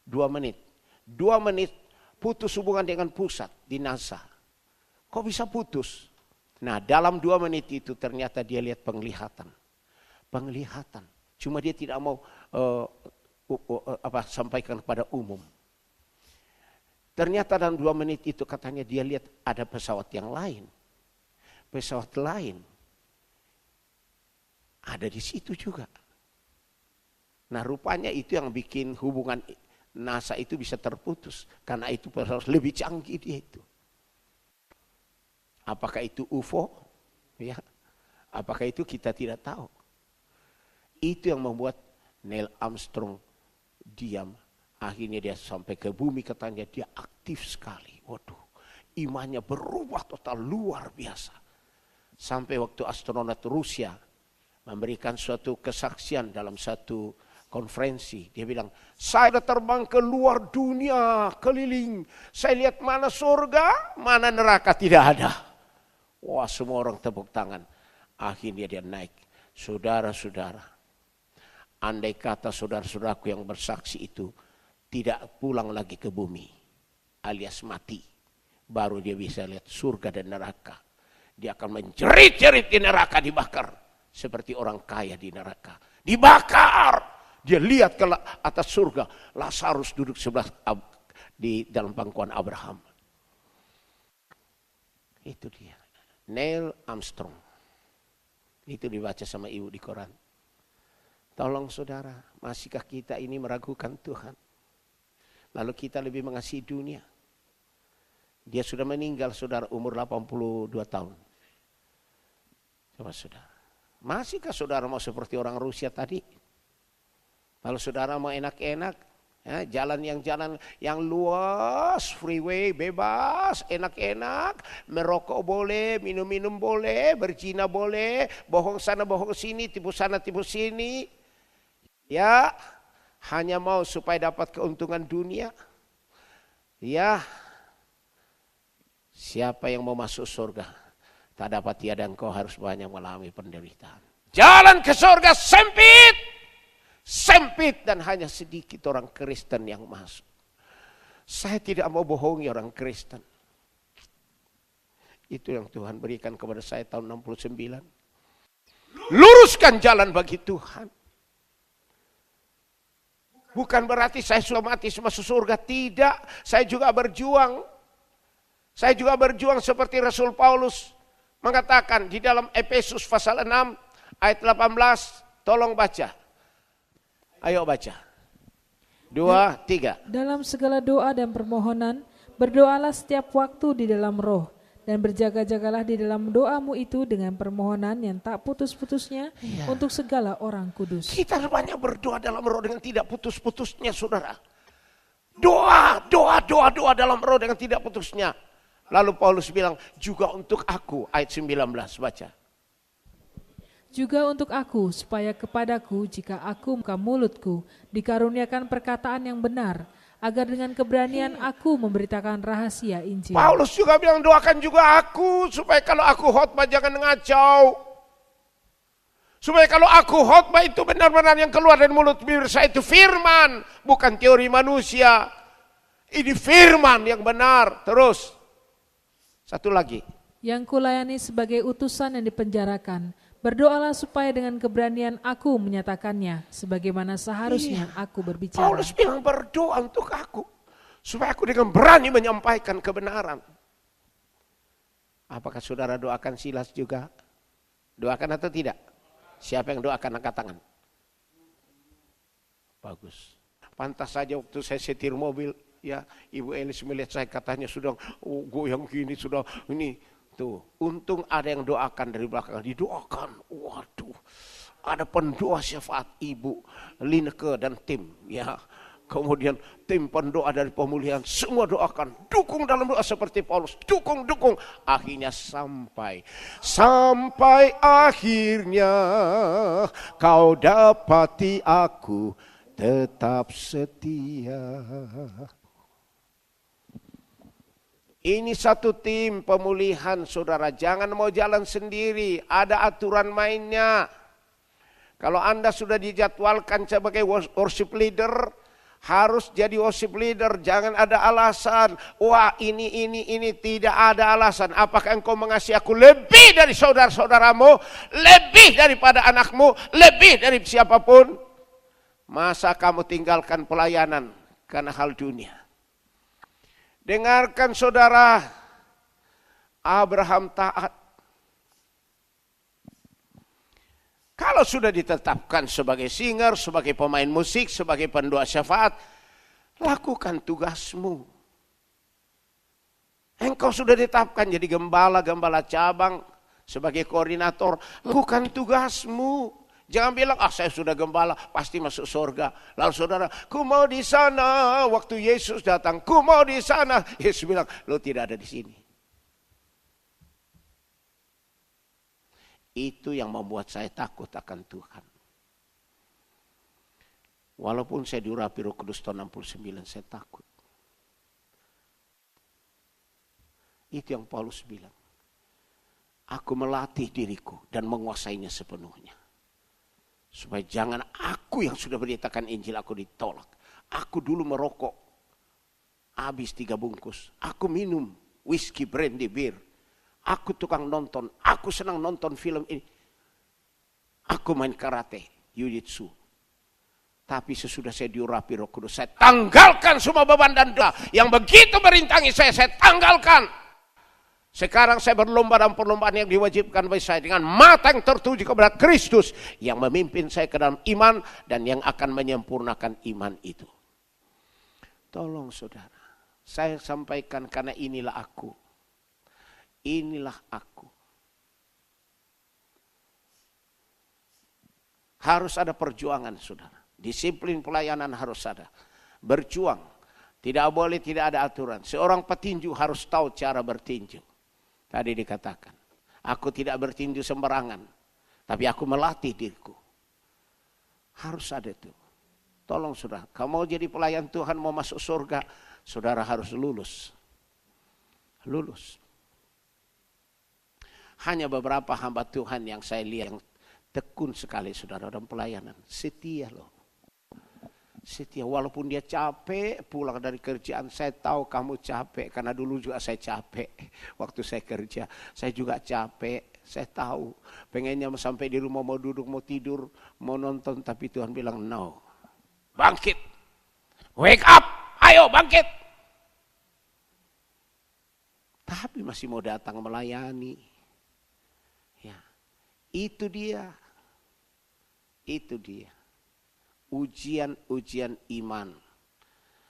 2 menit. 2 menit putus hubungan dengan pusat di NASA. Kok bisa putus? Nah, dalam 2 menit itu ternyata dia lihat penglihatan. Penglihatan. Cuma dia tidak mau sampaikan kepada umum. Ternyata dalam 2 menit itu katanya dia lihat ada pesawat yang lain. Pesawat lain ada di situ juga. Nah, rupanya itu yang bikin hubungan NASA itu bisa terputus. Karena itu pesawat lebih canggih dia itu. Apakah itu UFO? Ya. Apakah itu kita tidak tahu. Itu yang membuat Neil Armstrong diam. Akhirnya dia sampai ke bumi, katanya dia aktif sekali. Waduh, imannya berubah total, luar biasa. Sampai waktu astronot Rusia memberikan suatu kesaksian dalam satu konferensi. Dia bilang, saya terbang ke luar dunia, keliling. Saya lihat mana surga, mana neraka, tidak ada. Wah, semua orang tepuk tangan. Akhirnya dia naik. Saudara-saudara, andai kata saudara-saudaraku yang bersaksi itu tidak pulang lagi ke bumi, alias mati, baru dia bisa lihat surga dan neraka. Dia akan menjerit-jerit di neraka, dibakar. Seperti orang kaya di neraka. Dibakar. Dia lihat ke atas surga. Lazarus duduk sebelah di dalam pangkuan Abraham. Itu dia. Neil Armstrong. Itu dibaca sama ibu di koran. Tolong saudara, masihkah kita ini meragukan Tuhan? Lalu kita lebih mengasihi dunia. Dia sudah meninggal saudara, umur 82 tahun. Coba saudara, masihkah saudara mau seperti orang Rusia tadi? Kalau saudara mau enak-enak, ya, jalan yang luas, freeway bebas, enak-enak, merokok boleh, minum-minum boleh, berzina boleh, bohong sana bohong sini, tipu sana tipu sini, ya, hanya mau supaya dapat keuntungan dunia, ya. Siapa yang mau masuk surga? Tak dapat tiada, engkau harus banyak mengalami penderitaan. Jalan ke surga sempit. Sempit dan hanya sedikit orang Kristen yang masuk. Saya tidak mau bohongi orang Kristen. Itu yang Tuhan berikan kepada saya tahun 69. Luruskan jalan bagi Tuhan. Bukan berarti saya sudah mati masuk surga. Tidak, saya juga berjuang. Saya juga berjuang seperti Rasul Paulus mengatakan di dalam Efesus pasal 6 ayat 18, tolong baca. Ayo baca. 2, 3.
Dalam segala doa dan permohonan, berdoalah setiap waktu di dalam roh, dan berjaga-jagalah di dalam doamu itu dengan permohonan yang tak putus-putusnya untuk segala orang kudus.
Kita banyak berdoa dalam roh dengan tidak putus-putusnya, saudara. Doa dalam roh dengan tidak putusnya. Lalu Paulus bilang, juga untuk aku, ayat 19, baca.
Juga untuk aku, supaya kepadaku, jika aku buka mulutku, dikaruniakan perkataan yang benar, agar dengan keberanian aku memberitakan rahasia Injil.
Paulus juga bilang, doakan juga aku, supaya kalau aku khotbah jangan ngacau. Supaya kalau aku khotbah itu benar-benar yang keluar dari mulut bibir saya itu firman, bukan teori manusia. Ini firman yang benar. Terus, satu lagi.
Yang kulayani sebagai utusan yang dipenjarakan, berdoalah supaya dengan keberanian aku menyatakannya, sebagaimana seharusnya aku berbicara.
Paulus bilang berdoa untuk aku, supaya aku dengan berani menyampaikan kebenaran. Apakah saudara doakan Silas juga? Doakan atau tidak? Siapa yang doakan, angkat tangan. Bagus. Pantas saja waktu saya setir mobil, ya Ibu Elis melihat saya katanya sudah goyang gini, sudah ini. Tuh, untung ada yang doakan dari belakang, didoakan. Waduh, ada pendoa syafaat Ibu Lineke dan tim, ya. Kemudian tim pendoa dari pemulihan semua doakan, dukung dalam doa seperti Paulus, dukung. Akhirnya sampai akhirnya kau dapati aku tetap setia. Ini satu tim pemulihan, saudara. Jangan mau jalan sendiri, ada aturan mainnya. Kalau Anda sudah dijadwalkan sebagai worship leader, harus jadi worship leader. Jangan ada alasan, wah ini, tidak ada alasan. Apakah engkau mengasihi aku lebih dari saudara-saudaramu, lebih daripada anakmu, lebih dari siapapun? Masa kamu tinggalkan pelayanan karena hal dunia? Dengarkan saudara, Abraham taat. Kalau sudah ditetapkan sebagai singer, sebagai pemain musik, sebagai pendoa syafaat, lakukan tugasmu. Engkau sudah ditetapkan jadi gembala cabang, sebagai koordinator, lakukan tugasmu. Jangan bilang, saya sudah gembala, pasti masuk surga. Lalu saudara, ku mau di sana waktu Yesus datang, ku mau di sana. Yesus bilang, lo tidak ada di sini. Itu yang membuat saya takut akan Tuhan. Walaupun saya diurapi Roh Kudus tahun 69, saya takut. Itu yang Paulus bilang. Aku melatih diriku dan menguasainya sepenuhnya. Supaya jangan aku yang sudah beritakan Injil aku ditolak. Aku dulu merokok, habis 3 bungkus. Aku minum whisky, brandy, bir. Aku tukang nonton, aku senang nonton film ini. Aku main karate, jiu-jitsu. Tapi sesudah saya diurapi Roh Kudus, saya tanggalkan semua beban dan doa yang begitu merintangi saya tanggalkan. Sekarang saya berlomba dalam perlombaan yang diwajibkan bagi saya dengan mata yang tertuju kepada Kristus yang memimpin saya ke dalam iman dan yang akan menyempurnakan iman itu. Tolong saudara, saya sampaikan karena inilah aku. Inilah aku. Harus ada perjuangan saudara. Disiplin pelayanan harus ada. Berjuang. Tidak boleh tidak ada aturan. Seorang petinju harus tahu cara bertinju. Tadi dikatakan, aku tidak bertinju sembarangan, tapi aku melatih diriku. Harus ada itu. Tolong saudara, kamu mau jadi pelayan Tuhan, mau masuk surga, saudara harus lulus. Lulus. Hanya beberapa hamba Tuhan yang saya lihat yang tekun sekali saudara dalam pelayanan. Setia loh. Setia walaupun dia capek pulang dari kerjaan, saya tahu kamu capek karena dulu juga saya capek waktu saya kerja, saya juga capek, saya tahu pengennya sampai di rumah mau duduk mau tidur mau nonton, tapi Tuhan bilang no, bangkit, wake up, ayo bangkit, tapi masih mau datang melayani, ya itu dia. Itu dia. Ujian-ujian iman.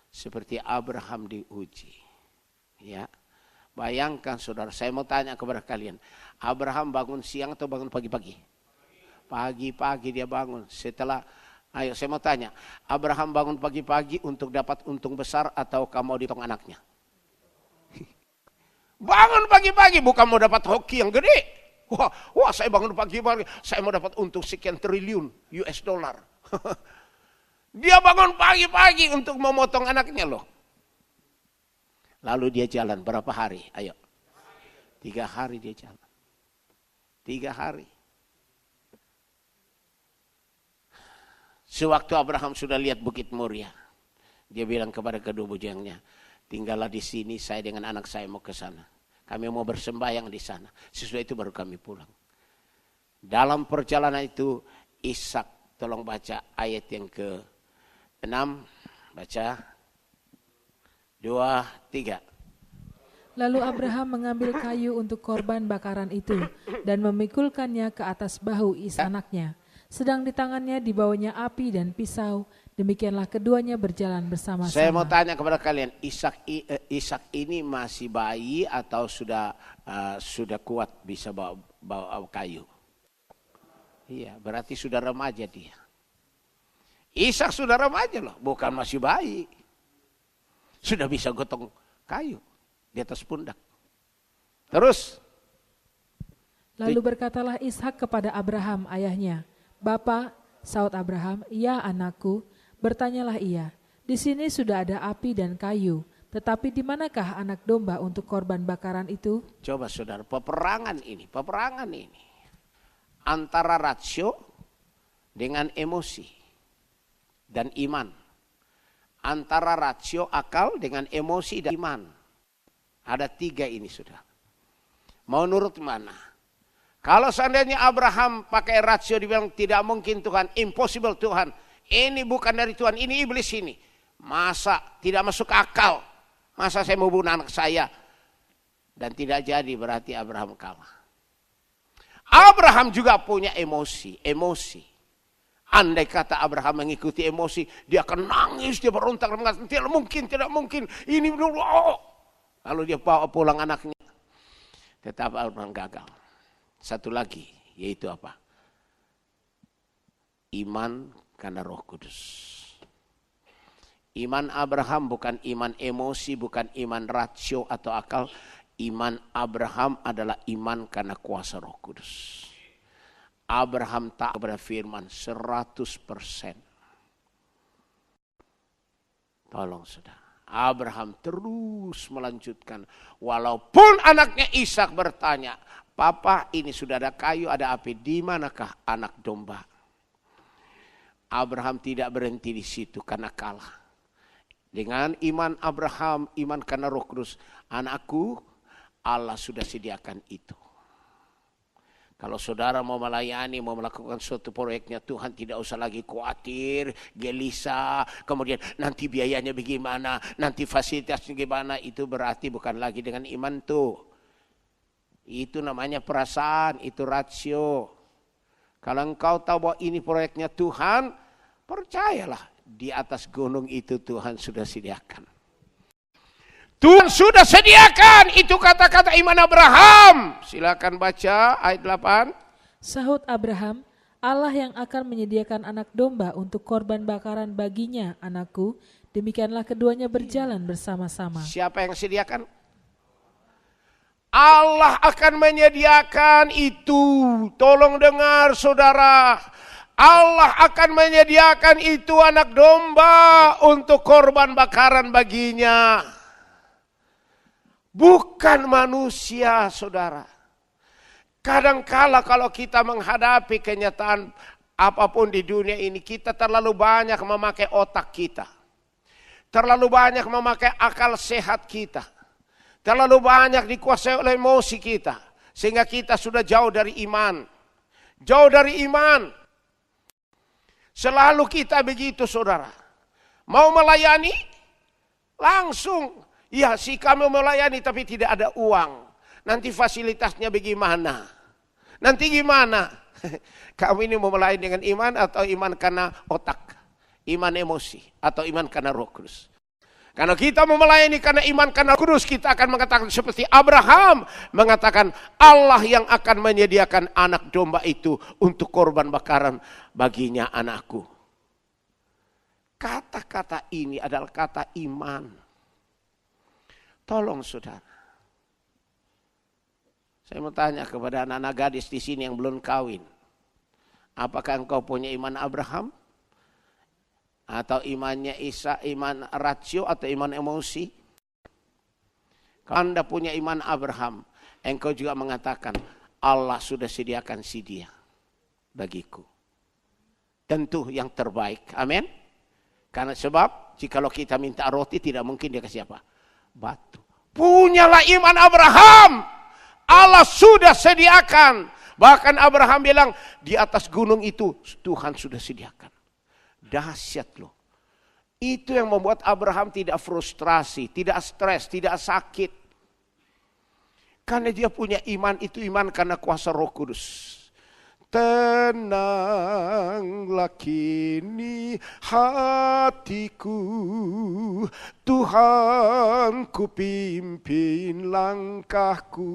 Seperti Abraham diuji. Ya. Bayangkan saudara, saya mau tanya kepada kalian. Abraham bangun siang atau bangun pagi-pagi? Pagi-pagi dia bangun. Setelah, ayo saya mau tanya. Abraham bangun pagi-pagi untuk dapat untung besar atau kamu mau ditong anaknya? Bangun pagi-pagi bukan mau dapat hoki yang gede. Wah, saya bangun pagi-pagi, saya mau dapat untung sekian triliun US dollar. Dia bangun pagi-pagi untuk memotong anaknya loh. Lalu dia jalan berapa hari? Ayo. 3 hari dia jalan. 3 hari. Sewaktu Abraham sudah lihat Bukit Moria, dia bilang kepada kedua bujangnya, tinggallah di sini, saya dengan anak saya mau ke sana. Kami mau bersembahyang di sana. Sesudah itu baru kami pulang. Dalam perjalanan itu, Ishak, tolong baca ayat yang ke-6. Baca. 2, 3.
Lalu Abraham mengambil kayu untuk korban bakaran itu dan memikulkannya ke atas bahu anaknya. Sedang di tangannya dibawanya api dan pisau. Demikianlah keduanya berjalan bersama-sama.
Saya mau tanya kepada kalian, Ishak ini masih bayi atau sudah kuat bisa bawa kayu? Iya, berarti sudah remaja dia. Ishak sudah remaja loh, bukan masih bayi. Sudah bisa gotong kayu di atas pundak. Terus.
Lalu berkatalah Ishak kepada Abraham ayahnya, "Bapa," saut Abraham, "Ya anakku." Bertanyalah ia, "Di sini sudah ada api dan kayu, tetapi di manakah anak domba untuk korban bakaran itu?"
Coba saudara, peperangan ini antara rasio dengan emosi dan iman. Antara rasio akal dengan emosi dan iman. Ada 3 ini sudah. Mau nurut mana? Kalau seandainya Abraham pakai rasio dibilang tidak mungkin Tuhan, impossible Tuhan. Ini bukan dari Tuhan, ini iblis ini. Masa tidak masuk akal? Masa saya mau bunuh anak saya? Dan tidak jadi, berarti Abraham kalah. Abraham juga punya emosi. Andai kata Abraham mengikuti emosi, dia akan nangis, dia berontak, tidak mungkin. Ini dulu. Lalu dia bawa pulang anaknya. Tetapi Abraham gagal. Satu lagi, yaitu apa? Iman karena Roh Kudus. Iman Abraham bukan iman emosi, bukan iman rasio atau akal. Iman Abraham adalah iman karena kuasa Roh Kudus. Abraham tak kepada firman 100%. Tolong saudara. Abraham terus melanjutkan. Walaupun anaknya Ishak bertanya, "Papa, ini sudah ada kayu, ada api, di manakah anak domba?" Abraham tidak berhenti di situ karena kalah. Dengan iman Abraham, iman karena Roh Kudus, "Anakku, Allah sudah sediakan itu." Kalau saudara mau melayani, mau melakukan suatu proyeknya, Tuhan tidak usah lagi khawatir, gelisah, kemudian nanti biayanya bagaimana, nanti fasilitasnya bagaimana. Itu berarti bukan lagi dengan iman tuh. Itu namanya perasaan, itu rasio. Kalau engkau tahu bahwa ini proyeknya Tuhan, percayalah di atas gunung itu Tuhan sudah sediakan. Tuhan sudah sediakan, itu kata-kata iman Abraham. Silakan baca ayat 8.
Sahut Abraham, "Allah yang akan menyediakan anak domba untuk korban bakaran baginya, anakku." Demikianlah keduanya berjalan bersama-sama.
Siapa yang sediakan? Allah akan menyediakan itu. Tolong dengar saudara. Allah akan menyediakan itu anak domba untuk korban bakaran baginya. Bukan manusia, saudara. Kadangkala kalau kita menghadapi kenyataan apapun di dunia ini, kita terlalu banyak memakai otak kita. Terlalu banyak memakai akal sehat kita. Terlalu banyak dikuasai oleh emosi kita. Sehingga kita sudah jauh dari iman. Jauh dari iman. Selalu kita begitu, saudara. Mau melayani? Langsung. Ya, si kami melayani tapi tidak ada uang. Nanti fasilitasnya bagaimana? Nanti gimana? Kamu ini mau melayani dengan iman atau iman karena otak? Iman emosi atau iman karena Roh Kudus? Kalau kita mau melayani karena iman karena Roh Kudus, kita akan mengatakan seperti Abraham mengatakan Allah yang akan menyediakan anak domba itu untuk korban bakaran baginya anakku. Kata-kata ini adalah kata iman. Tolong saudara. Saya mau tanya kepada anak-anak gadis di sini yang belum kawin. Apakah engkau punya iman Abraham? Atau imannya Isa, iman rasio atau iman emosi? Kalau Anda punya iman Abraham, engkau juga mengatakan Allah sudah sediakan si dia bagiku. Tentu yang terbaik. Amin. Karena sebab jikalau kita minta roti tidak mungkin dia kasih apa? Batu. Punyalah iman Abraham. Allah sudah sediakan. Bahkan Abraham bilang di atas gunung itu Tuhan sudah sediakan. Dahsyat loh. Itu yang membuat Abraham tidak frustrasi, tidak stres, tidak sakit. Karena dia punya iman, itu iman karena kuasa Roh Kudus. Tenanglah kini hatiku, Tuhan ku pimpin langkahku.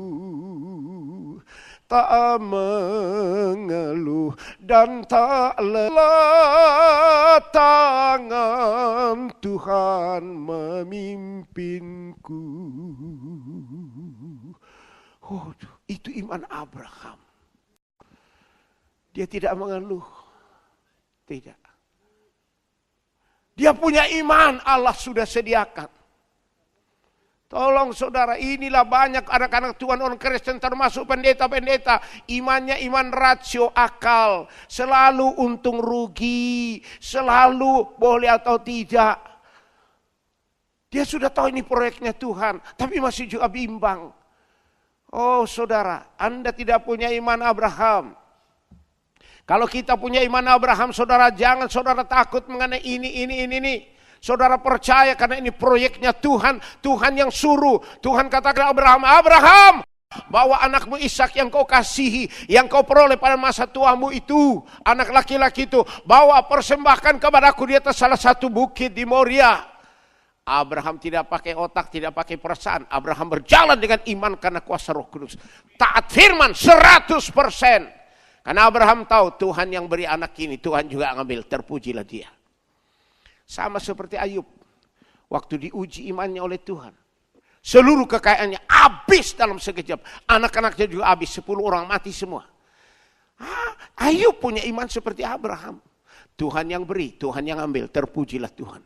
Tak mengeluh dan tak lelah, tangan Tuhan memimpinku. Oh, itu iman Abraham. Dia tidak mengeluh. Tidak. Dia punya iman, Allah sudah sediakan. Tolong saudara, inilah banyak anak-anak Tuhan orang Kristen termasuk pendeta-pendeta. Imannya iman rasio akal. Selalu untung rugi. Selalu boleh atau tidak. Dia sudah tahu ini proyeknya Tuhan. Tapi masih juga bimbang. Oh saudara, Anda tidak punya iman Abraham. Kalau kita punya iman Abraham, saudara jangan saudara takut mengenai ini. Saudara percaya karena ini proyeknya Tuhan. Tuhan yang suruh. Tuhan katakan Abraham, Abraham, bawa anakmu Ishak yang kau kasihi, yang kau peroleh pada masa tuamu itu, anak laki-laki itu, bawa persembahkan kepadaku di atas salah satu bukit di Moria. Abraham tidak pakai otak, tidak pakai perasaan. Abraham berjalan dengan iman karena kuasa Roh Kudus. Taat firman 100%. Karena Abraham tahu Tuhan yang beri anak ini, Tuhan juga ngambil, terpujilah dia. Sama seperti Ayub, waktu diuji imannya oleh Tuhan. Seluruh kekayaannya habis dalam sekejap. Anak-anaknya juga habis, 10 orang mati semua. Ayub punya iman seperti Abraham. Tuhan yang beri, Tuhan yang ambil, terpujilah Tuhan.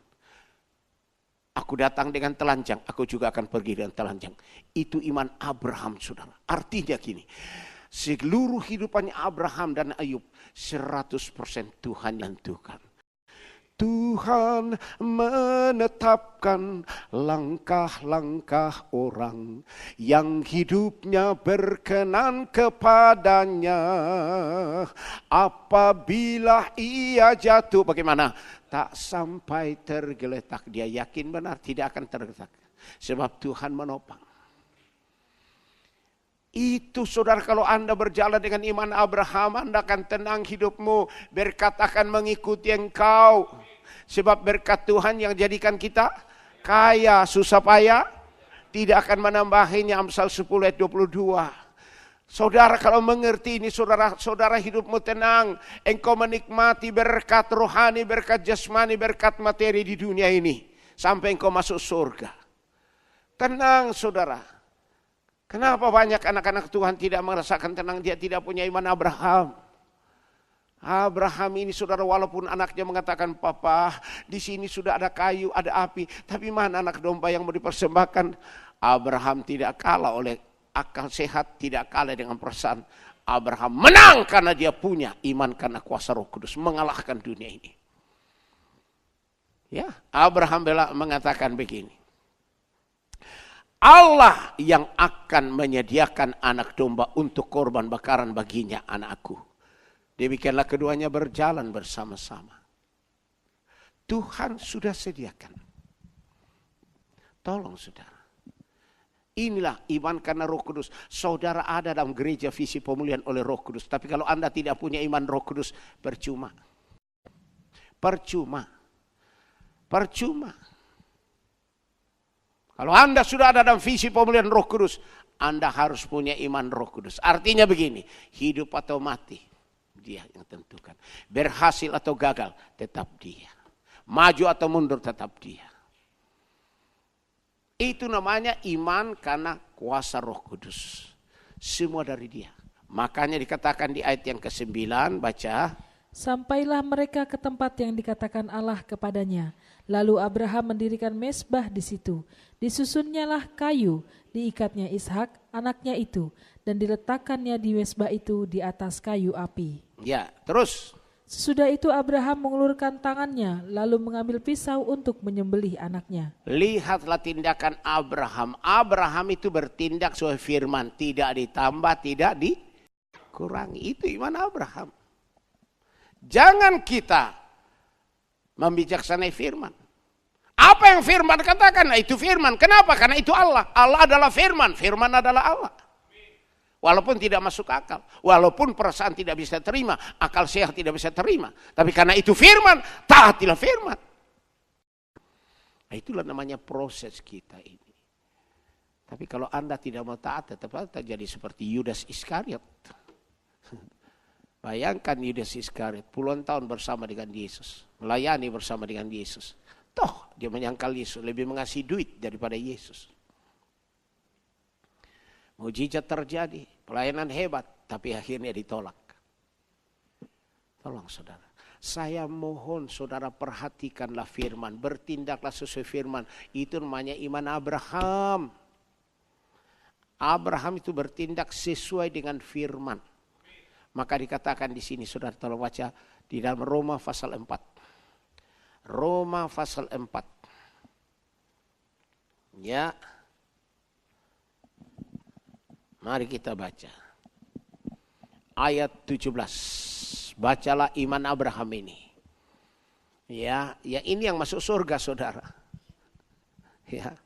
Aku datang dengan telanjang, aku juga akan pergi dengan telanjang. Itu iman Abraham, saudara. Artinya gini, seluruh hidupannya Abraham dan Ayub 100% Tuhan yang Tuhan. Tuhan menetapkan langkah-langkah orang yang hidupnya berkenan kepadanya. Apabila ia jatuh, bagaimana? Tak sampai tergeletak. Dia yakin benar tidak akan tergeletak. Sebab Tuhan menopang. Itu saudara, kalau Anda berjalan dengan iman Abraham, Anda akan tenang hidupmu. Berkat akan mengikuti engkau. Sebab berkat Tuhan yang jadikan kita kaya, susah payah tidak akan menambahinya. Amsal 10 ayat 22. Saudara kalau mengerti ini, saudara hidupmu tenang. Engkau menikmati berkat rohani, berkat jasmani, berkat materi di dunia ini. Sampai engkau masuk surga. Tenang saudara. Kenapa banyak anak-anak Tuhan tidak merasakan tenang? Dia tidak punya iman Abraham. Abraham ini saudara, walaupun anaknya mengatakan, Papa di sini sudah ada kayu, ada api, tapi mana anak domba yang mau dipersembahkan? Abraham tidak kalah oleh akal sehat, tidak kalah dengan perasaan. Abraham menang karena dia punya iman karena kuasa Roh Kudus, mengalahkan dunia ini. Ya, Abraham mengatakan begini. Allah yang akan menyediakan anak domba untuk korban bakaran baginya anakku. Demikianlah keduanya berjalan bersama-sama. Tuhan sudah sediakan. Tolong saudara. Inilah iman karena Roh Kudus. Saudara ada dalam gereja visi pemulihan oleh Roh Kudus. Tapi kalau Anda tidak punya iman Roh Kudus, percuma. Percuma. Percuma. Kalau Anda sudah ada dalam visi pemulihan Roh Kudus, Anda harus punya iman Roh Kudus. Artinya begini, hidup atau mati, Dia yang tentukan. Berhasil atau gagal, tetap Dia. Maju atau mundur, tetap Dia. Itu namanya iman karena kuasa Roh Kudus. Semua dari Dia. Makanya dikatakan di ayat yang ke-9, baca.
Sampailah mereka ke tempat yang dikatakan Allah kepadanya. Lalu Abraham mendirikan mezbah di situ. Disusunnyalah kayu, diikatnya Ishak, anaknya itu, dan diletakkannya di mezbah itu di atas kayu api.
Ya, terus.
Sesudah itu Abraham mengulurkan tangannya, lalu mengambil pisau untuk menyembelih anaknya.
Lihatlah tindakan Abraham. Abraham itu bertindak sesuai firman. Tidak ditambah, tidak dikurangi. Itu iman Abraham. Jangan kita membijaksanai firman. Apa yang firman katakan? Nah, itu firman. Kenapa? Karena itu Allah. Allah adalah firman. Firman adalah Allah. Walaupun tidak masuk akal. Walaupun perasaan tidak bisa terima. Akal sehat tidak bisa terima. Tapi karena itu firman. Taatilah firman. Nah, itulah namanya proses kita ini. Tapi kalau Anda tidak mau taat, tetap terjadi seperti Yudas Iskariot. Bayangkan Yudas Iskariot puluhan tahun bersama dengan Yesus. Melayani bersama dengan Yesus. Toh dia menyangkal Yesus. Lebih mengasihi duit daripada Yesus. Mujizat terjadi, pelayanan hebat, tapi akhirnya ditolak. Tolong saudara, saya mohon saudara perhatikanlah firman, bertindaklah sesuai firman. Itu namanya iman Abraham. Abraham itu bertindak sesuai dengan firman. Maka dikatakan di sini, saudara tolong baca di dalam Roma pasal 4. Roma pasal 4. Ya. Mari kita baca. Ayat 17. Bacalah iman Abraham ini. Ya ini yang masuk surga saudara. Ya.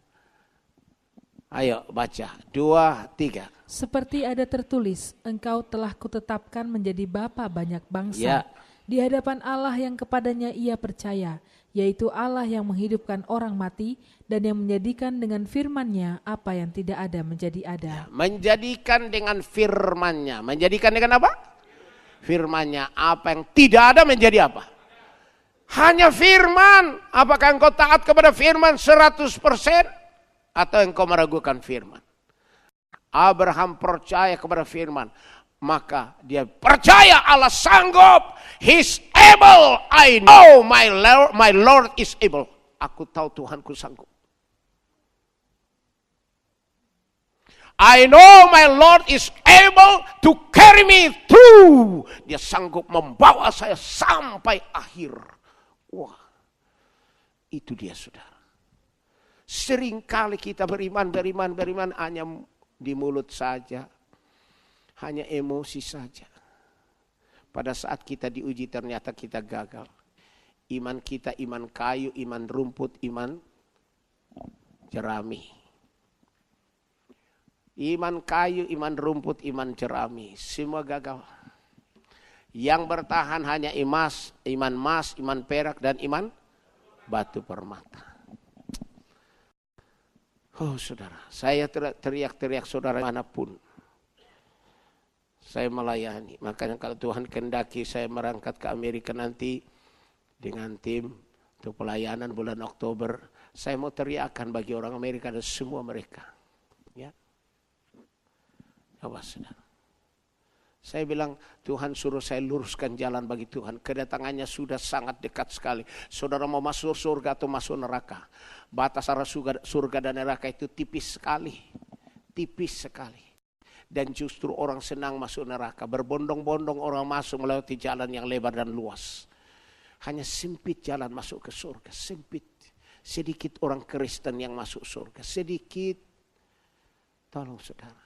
Ayo baca. 2, 3.
Seperti ada tertulis, engkau telah kutetapkan menjadi bapa banyak bangsa.
Ya.
Di hadapan Allah yang kepadanya ia percaya, yaitu Allah yang menghidupkan orang mati dan yang menjadikan dengan firman-Nya apa yang tidak ada menjadi ada.
Ya, menjadikan dengan firman-Nya. Menjadikan dengan apa? Firman-Nya. Apa yang tidak ada menjadi apa? Hanya firman. Apakah engkau taat kepada firman 100%? Atau engkau meragukan firman? Abraham percaya kepada firman. Maka dia percaya Allah sanggup. He's able. I know my Lord is able. Aku tahu Tuhanku sanggup. I know my Lord is able to carry me through. Dia sanggup membawa saya sampai akhir. Wah, itu dia saudara. Seringkali kita beriman hanya di mulut saja. Hanya emosi saja. Pada saat kita diuji ternyata kita gagal. Iman kita iman kayu, iman rumput, iman jerami. Iman kayu, iman rumput, iman jerami. Semua gagal. Yang bertahan hanya iman emas, iman perak, dan iman batu permata. Oh saudara, saya teriak-teriak saudara manapun. Saya melayani. Makanya kalau Tuhan kehendaki saya berangkat ke Amerika nanti dengan tim untuk pelayanan bulan Oktober. Saya mau teriakkan bagi orang Amerika dan semua mereka. Ya. Awas saudara. Saya bilang Tuhan suruh saya luruskan jalan bagi Tuhan. Kedatangannya sudah sangat dekat sekali. Saudara mau masuk surga atau masuk neraka. Batas antara surga dan neraka itu tipis sekali. Tipis sekali. Dan justru orang senang masuk neraka. Berbondong-bondong orang masuk melewati jalan yang lebar dan luas. Hanya sempit jalan masuk ke surga. Sempit. Sedikit orang Kristen yang masuk surga. Sedikit. Tolong saudara.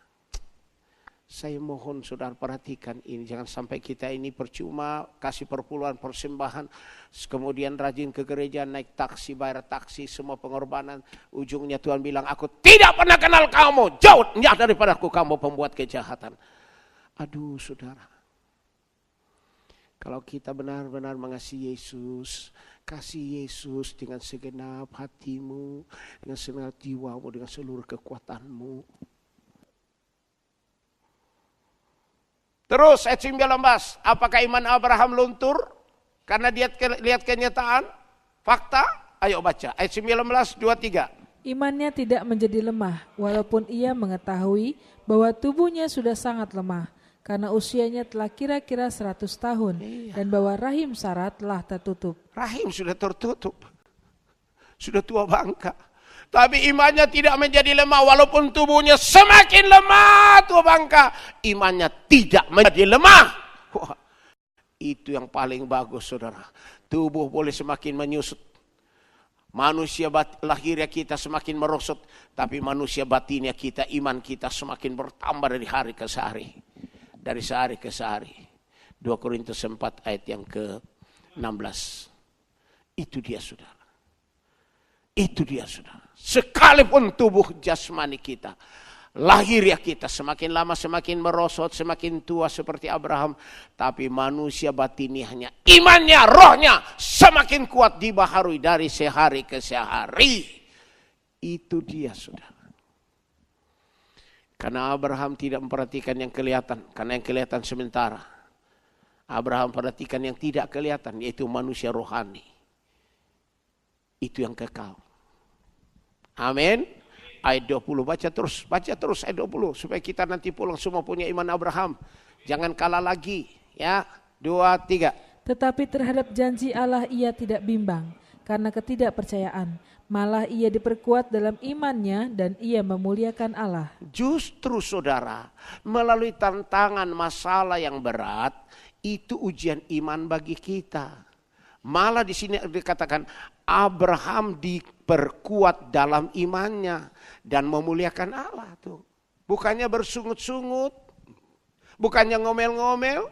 Saya mohon saudara perhatikan ini, jangan sampai kita ini percuma kasih perpuluhan persembahan, kemudian rajin ke gereja, naik taksi, bayar taksi, semua pengorbanan, ujungnya Tuhan bilang, aku tidak pernah kenal kamu, jauh daripada aku, kamu pembuat kejahatan. Aduh saudara, kalau kita benar-benar mengasihi Yesus, kasih Yesus dengan segenap hatimu, dengan segenap jiwamu, dengan seluruh kekuatanmu. Terus ayat 19, apakah iman Abraham luntur karena dia lihat kenyataan, fakta? Ayo baca ayat 19, 23.
Imannya tidak menjadi lemah, walaupun ia mengetahui bahwa tubuhnya sudah sangat lemah, karena usianya telah kira-kira 100 tahun, dan bahwa rahim Sarah telah tertutup. Rahim
sudah tertutup, sudah tua bangka. Tapi imannya tidak menjadi lemah, walaupun tubuhnya semakin lemah, tua bangka, imannya tidak menjadi lemah. Wah, itu yang paling bagus saudara. Tubuh boleh semakin menyusut, manusia lahirnya kita semakin merosot, tapi manusia batinnya kita, iman kita semakin bertambah dari hari ke hari. Dari sehari ke sehari. 2 Korintus 4 ayat yang ke-16. Itu dia saudara. Itu dia saudara. Sekalipun tubuh jasmani kita, lahiriah kita semakin lama semakin merosot, semakin tua seperti Abraham, tapi manusia batiniahnya, imannya, rohnya semakin kuat, dibaharui dari sehari ke sehari. Itu dia saudara. Karena Abraham tidak memperhatikan yang kelihatan, karena yang kelihatan sementara. Abraham perhatikan yang tidak kelihatan, yaitu manusia rohani. Itu yang kekal. Amin. Ayat 20, baca terus ayat 20 supaya kita nanti pulang semua punya iman Abraham. Jangan kalah lagi, ya. 2, 3.
Tetapi terhadap janji Allah ia tidak bimbang karena ketidakpercayaan, malah ia diperkuat dalam imannya dan ia memuliakan Allah.
Justru saudara, melalui tantangan masalah yang berat, itu ujian iman bagi kita. Malah di sini dikatakan Abraham diperkuat dalam imannya dan memuliakan Allah tuh. Bukannya bersungut-sungut, bukannya ngomel-ngomel,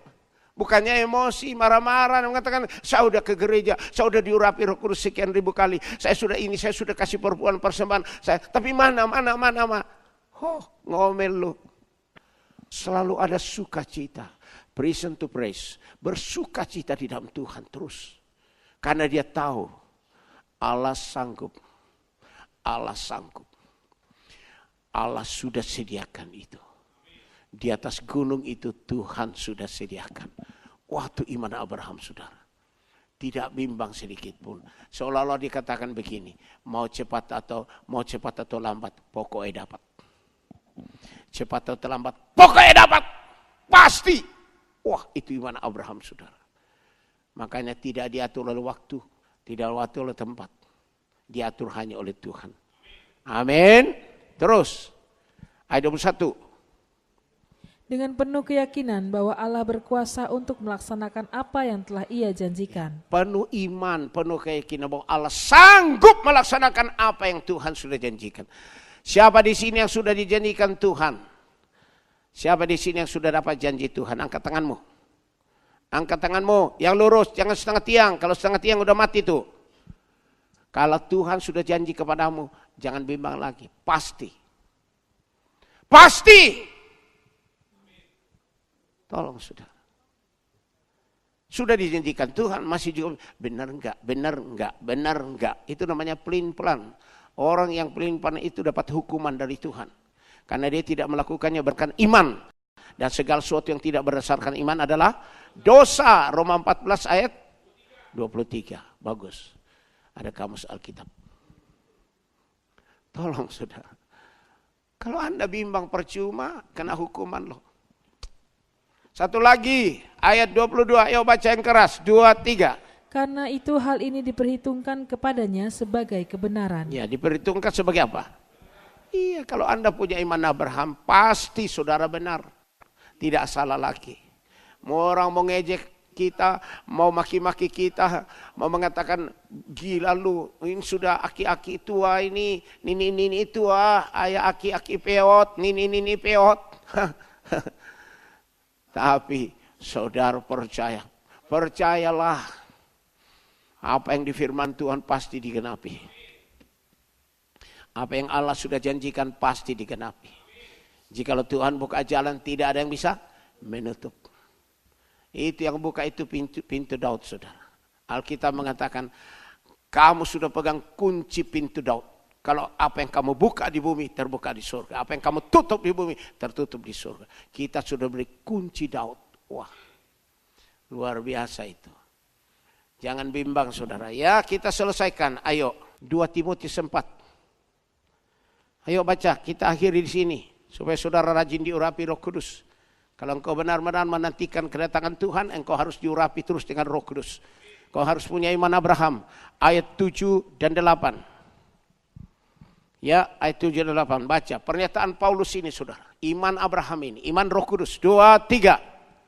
bukannya emosi, marah-marah, mengatakan saya sudah ke gereja, saya sudah diurapi Roh Kudus sekian ribu kali, saya sudah ini, saya sudah kasih perpuluhan persembahan, tapi mana. Oh, ngomel lu. Selalu ada sukacita, praise to praise, bersukacita di dalam Tuhan terus. Karena dia tahu Allah sanggup. Allah sanggup. Allah sudah sediakan itu. Di atas gunung itu Tuhan sudah sediakan. Waktu iman Abraham saudara. Tidak bimbang sedikit pun. Seolah-olah dikatakan begini. Mau cepat atau lambat. Pokoknya dapat. Cepat atau lambat. Pokoknya dapat. Pasti. Wah, itu iman Abraham saudara. Makanya tidak diatur oleh waktu, tidak diatur oleh tempat. Diatur hanya oleh Tuhan. Amin. Terus, ayat 21.
Dengan penuh keyakinan bahwa Allah berkuasa untuk melaksanakan apa yang telah ia janjikan.
Penuh iman, penuh keyakinan bahwa Allah sanggup melaksanakan apa yang Tuhan sudah janjikan. Siapa di sini yang sudah dijanjikan Tuhan? Siapa di sini yang sudah dapat janji Tuhan? Angkat tanganmu. Angkat tanganmu, yang lurus, jangan setengah tiang. Kalau setengah tiang udah mati tuh. Kalau Tuhan sudah janji kepadamu, jangan bimbang lagi. Pasti. Pasti. Tolong saudara. Sudah dijanjikan Tuhan, masih juga benar enggak. Itu namanya pelin-pelan. Orang yang pelin-pelan itu dapat hukuman dari Tuhan. Karena dia tidak melakukannya berkat iman. Dan segala sesuatu yang tidak berdasarkan iman adalah dosa. Roma 14 ayat 23. Bagus. Ada kamus Alkitab. Tolong saudara. Kalau Anda bimbang percuma, kena hukuman loh. Satu lagi. Ayat 22. Ayo baca yang keras. 2, 3.
Karena itu hal ini diperhitungkan kepadanya sebagai kebenaran.
Ya, diperhitungkan sebagai apa? Iya, kalau Anda punya iman Abraham, pasti saudara benar. Tidak salah lagi. Mau orang mau ngejek kita, mau maki-maki kita, mau mengatakan gila lu, ini sudah aki-aki tua ini tua, ayah aki-aki peot, ini peot. Tapi saudara percayalah apa yang difirman Tuhan pasti digenapi. Apa yang Allah sudah janjikan pasti digenapi. Jikalau Tuhan buka jalan, tidak ada yang bisa menutup. Itu yang buka itu pintu Daud, saudara. Alkitab mengatakan, kamu sudah pegang kunci pintu Daud. Kalau apa yang kamu buka di bumi, terbuka di surga. Apa yang kamu tutup di bumi, tertutup di surga. Kita sudah beri kunci Daud. Wah, luar biasa itu. Jangan bimbang, saudara. Ya, kita selesaikan. Ayo, 2 Timotius 4. Ayo baca, kita akhiri di sini. Supaya saudara rajin diurapi Roh Kudus. Kalau engkau benar-benar menantikan kedatangan Tuhan, engkau harus diurapi terus dengan Roh Kudus. Kau harus punya iman Abraham. Ayat 7 dan 8. Ya, ayat 7 dan 8. Baca, pernyataan Paulus ini, saudara. Iman Abraham ini, iman Roh Kudus. 2, 3.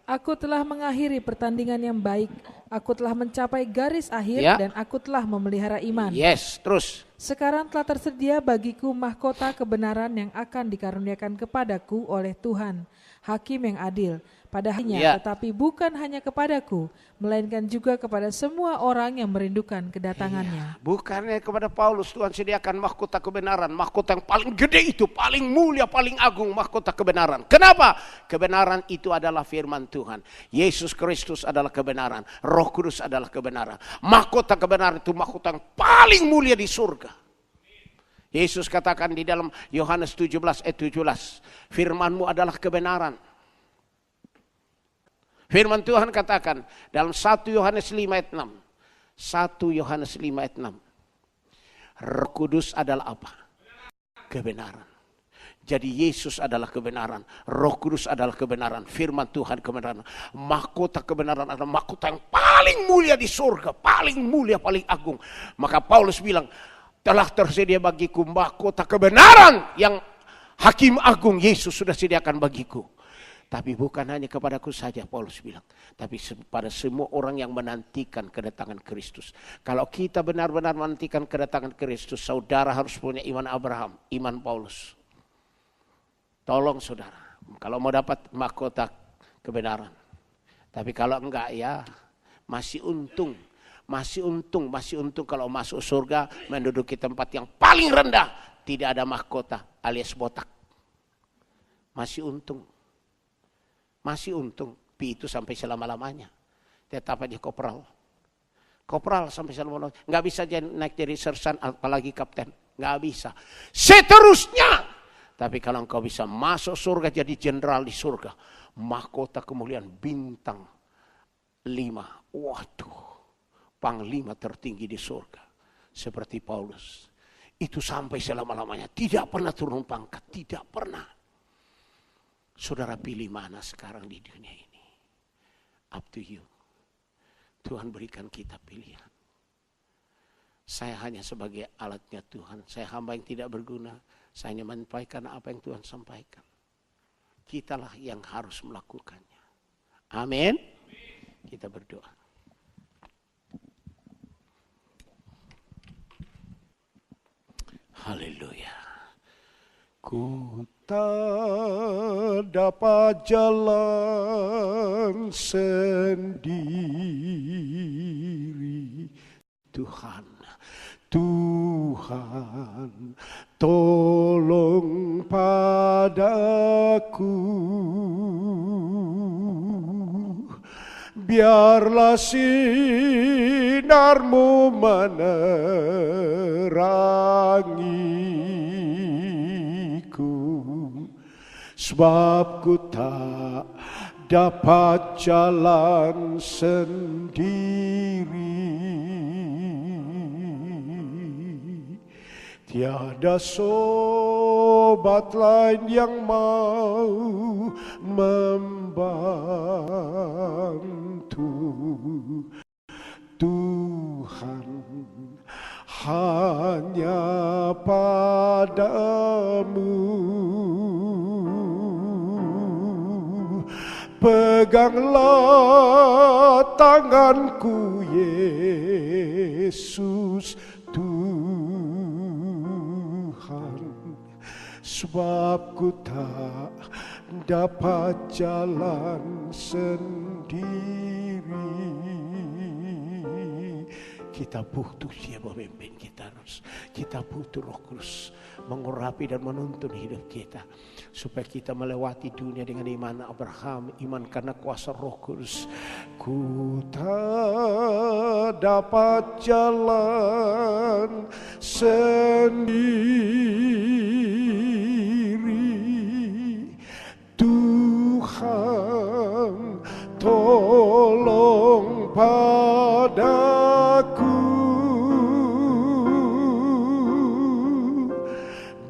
Aku telah mengakhiri pertandingan yang baik. Aku telah mencapai garis akhir dan aku telah memelihara iman.
Yes, terus.
Sekarang telah tersedia bagiku mahkota kebenaran yang akan dikaruniakan kepadaku oleh Tuhan, Hakim yang adil, pada harinya, tetapi bukan hanya kepadaku, melainkan juga kepada semua orang yang merindukan kedatangannya.
Bukannya kepada Paulus Tuhan sediakan mahkota kebenaran, mahkota yang paling gede itu, paling mulia, paling agung, mahkota kebenaran. Kenapa? Kebenaran itu adalah firman Tuhan. Yesus Kristus adalah kebenaran, Roh Kudus adalah kebenaran. Mahkota kebenaran itu mahkota yang paling mulia di surga. Yesus katakan di dalam Yohanes 17 ayat 17, firman-Mu adalah kebenaran. Firman Tuhan katakan dalam 1 Yohanes 5 ayat 6. 1 Yohanes 5 ayat 6. Roh Kudus adalah apa? Kebenaran. Jadi Yesus adalah kebenaran. Roh Kudus adalah kebenaran. Firman Tuhan kebenaran. Mahkota kebenaran adalah mahkota yang paling mulia di surga. Paling mulia, paling agung. Maka Paulus bilang, telah tersedia bagiku mahkota kebenaran yang Hakim Agung Yesus sudah sediakan bagiku. Tapi bukan hanya kepadaku saja, Paulus bilang. Tapi pada semua orang yang menantikan kedatangan Kristus. Kalau kita benar-benar menantikan kedatangan Kristus, saudara harus punya iman Abraham, iman Paulus. Tolong saudara, kalau mau dapat mahkota kebenaran. Tapi kalau enggak ya, masih untung kalau masuk surga, menduduki tempat yang paling rendah. Tidak ada mahkota alias botak. Masih untung. Pi itu sampai selama-lamanya. Tetap aja kopral sampai selama-lamanya. Nggak bisa naik jadi sersan apalagi kapten. Nggak bisa. Seterusnya. Tapi kalau engkau bisa masuk surga jadi jenderal di surga. Mahkota kemuliaan bintang 5. Waduh. Panglima tertinggi di surga. Seperti Paulus. Itu sampai selama-lamanya. Tidak pernah turun pangkat. Tidak pernah. Saudara pilih mana sekarang di dunia ini? Up to you. Tuhan berikan kita pilihan. Saya hanya sebagai alatnya Tuhan. Saya hamba yang tidak berguna. Saya hanya menyampaikan apa yang Tuhan sampaikan. Kitalah yang harus melakukannya. Amin. Kita berdoa. Haleluya. Ku tak dapat jalan sendiri. Tuhan, tolong padaku. Biarlah sinar-Mu menerangiku. Sebab ku tak dapat jalan sendiri. Tiada sobat lain yang mau membantu. Tuhan, hanya padamu. Peganglah tanganku Yesus Tuhan, sebab ku tak
dapat jalan sendiri. Kita butuh Dia memimpin kita terus. Kita butuh Roh Kudus mengurapi dan menuntun hidup kita, supaya kita melewati dunia dengan iman Abraham, iman karena kuasa Roh Kudus. Ku tak dapat jalan sendiri, Tuhan tolong padaku.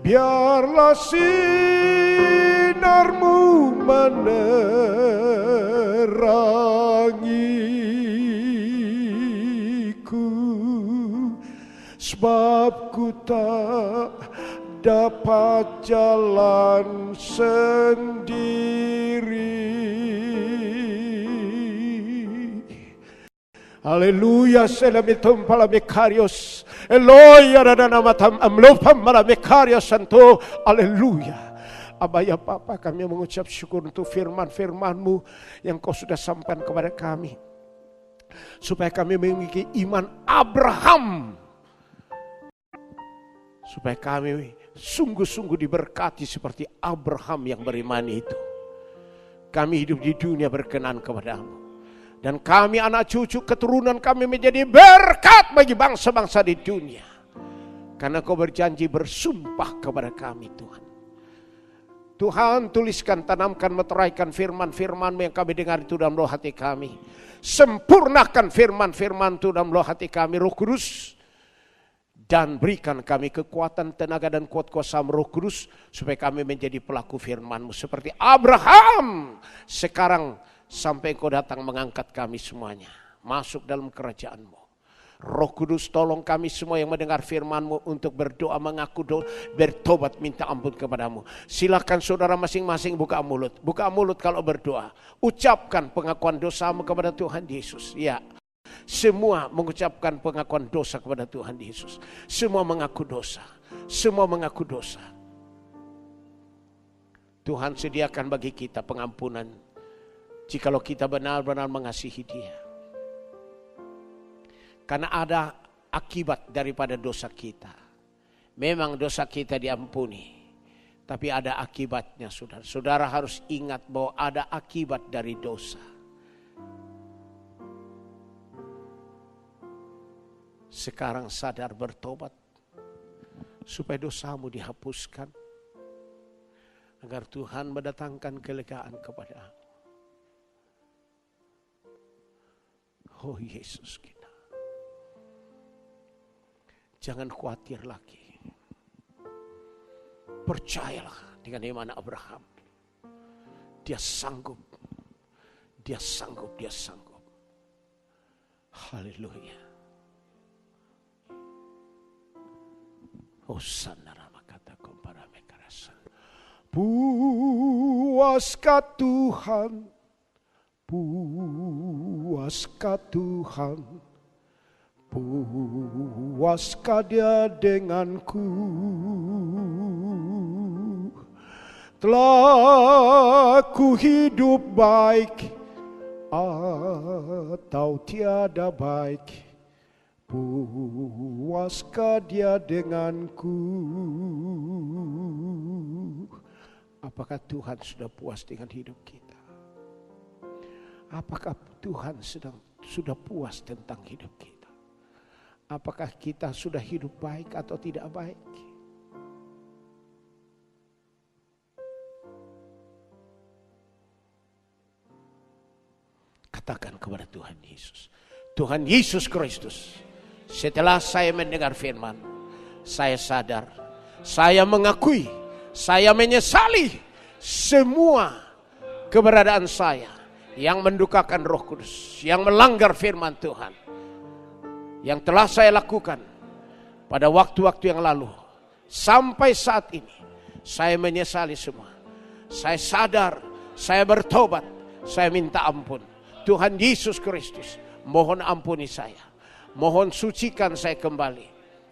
Biarlah sinarmu menerangiku, sebab ku tak dapat jalan sendiri. Haleluya, selamitum palamikarios. Eloya radana matam amlopam malamikarios santo. Haleluya. Abah ya Bapa, kami mengucap syukur untuk firman-firman-Mu yang Kau sudah sampaikan kepada kami, supaya kami memiliki iman Abraham, supaya kami sungguh-sungguh diberkati seperti Abraham yang beriman itu. Kami hidup di dunia berkenan kepada-Mu, dan kami anak cucu keturunan kami menjadi berkat bagi bangsa-bangsa di dunia, karena Kau berjanji bersumpah kepada kami Tuhan. Tuhan, tuliskan, tanamkan, meteraikan firman-firman-Mu yang kami dengar itu dalam roh hati kami. Sempurnakan firman-firman itu dalam roh hati kami, Roh Kudus. Dan berikan kami kekuatan, tenaga, dan kuat kuasa Roh Kudus, supaya kami menjadi pelaku firman-Mu seperti Abraham. Sekarang sampai Engkau datang mengangkat kami semuanya masuk dalam kerajaan-Mu. Roh Kudus, tolong kami semua yang mendengar firman-Mu untuk berdoa, mengaku doa, bertobat, minta ampun kepada-Mu. Silakan saudara masing-masing buka mulut. Buka mulut kalau berdoa. Ucapkan pengakuan dosa-Mu kepada Tuhan Yesus. Ya, semua mengucapkan pengakuan dosa kepada Tuhan Yesus. Semua mengaku dosa. Semua mengaku dosa. Tuhan sediakan bagi kita pengampunan jikalau kita benar-benar mengasihi Dia. Karena ada akibat daripada dosa kita. Memang dosa kita diampuni, tapi ada akibatnya, saudara. Saudara harus ingat bahwa ada akibat dari dosa. Sekarang sadar, bertobat, supaya dosamu dihapuskan, agar Tuhan mendatangkan kelegaan kepadamu. Oh Yesus kita. Jangan khawatir lagi. Percayalah dengan iman Abraham. Dia sanggup. Dia sanggup. Dia sanggup. Haleluya. Hosanna ramakatakum para mekarasan. Puaskah Tuhan? Puaskah Tuhan? Puaskah Dia denganku? Telah ku hidup baik atau tiada baik? Puaskah Dia denganku? Apakah Tuhan sudah puas dengan hidup kita? Apakah Tuhan sudah puas tentang hidup kita? Apakah kita sudah hidup baik atau tidak baik? Katakan kepada Tuhan Yesus. Tuhan Yesus Kristus, setelah saya mendengar firman, saya sadar, saya mengakui, saya menyesali semua keberadaan saya yang mendukakan Roh Kudus, yang melanggar firman Tuhan, yang telah saya lakukan pada waktu-waktu yang lalu. Sampai saat ini saya menyesali semua. Saya sadar, saya bertobat, saya minta ampun. Tuhan Yesus Kristus, mohon ampuni saya. Mohon sucikan saya kembali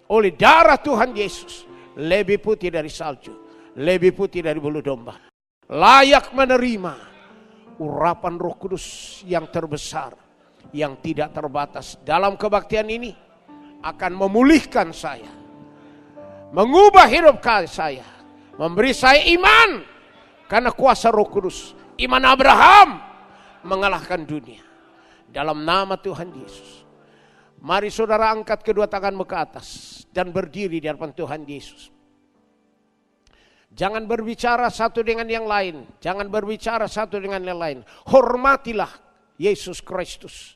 oleh darah Tuhan Yesus, lebih putih dari salju, lebih putih dari bulu domba. layak menerima urapan Roh Kudus yang terbesar, yang tidak terbatas dalam kebaktian ini akan memulihkan saya, mengubah hidup saya, memberi saya iman karena kuasa Roh Kudus. Iman Abraham mengalahkan dunia. Dalam nama Tuhan Yesus. Mari saudara angkat kedua tanganmu ke atas dan berdiri di hadapan Tuhan Yesus. Jangan berbicara satu dengan yang lain. Jangan berbicara satu dengan yang lain. Hormatilah Yesus Kristus.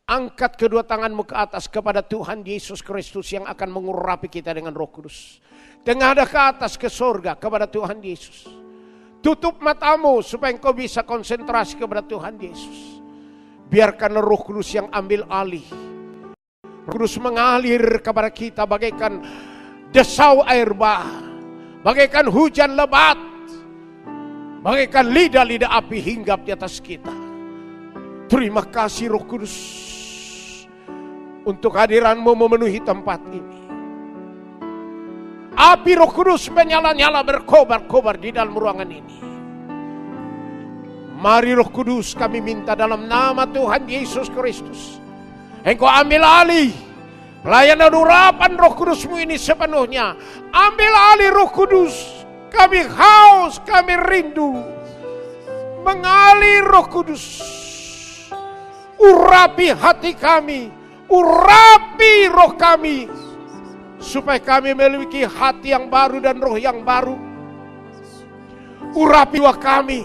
Angkat kedua tanganmu ke atas kepada Tuhan Yesus Kristus yang akan mengurapi kita dengan Roh Kudus. Tengadah ke atas ke surga kepada Tuhan Yesus. Tutup matamu supaya engkau bisa konsentrasi kepada Tuhan Yesus. Biarkan Roh Kudus yang ambil alih. Roh Kudus mengalir kepada kita bagaikan desau air bah, bagaikan hujan lebat, bagaikan lidah-lidah api hinggap di atas kita. Terima kasih Roh Kudus untuk hadiranmu memenuhi tempat ini. Api Roh Kudus menyala-nyala berkobar-kobar di dalam ruangan ini. Mari Roh Kudus kami minta dalam nama Tuhan Yesus Kristus. Engkau ambil alih pelayanan urapan Roh Kudus-Mu ini sepenuhnya. Ambil alih Roh Kudus. Kami haus, kami rindu mengalir Roh Kudus. Urapi hati kami, urapi roh kami, supaya kami memiliki hati yang baru dan roh yang baru. Urapi jiwa kami,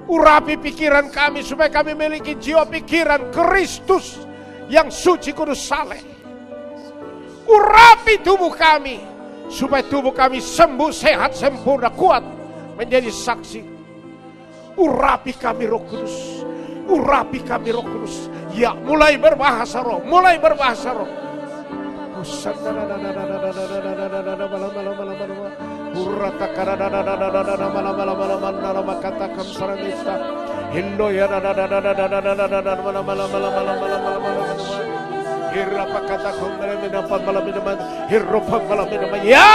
urapi pikiran kami, supaya kami memiliki jiwa pikiran Kristus yang suci, kudus, saleh. Urapi tubuh kami, supaya tubuh kami sembuh, sehat, sempurna, kuat, menjadi saksi. Urapi kami Roh Kudus, urapi kami Roh Kudus. Ya, mulai berbahasa roh, mulai berbahasa roh. Ya,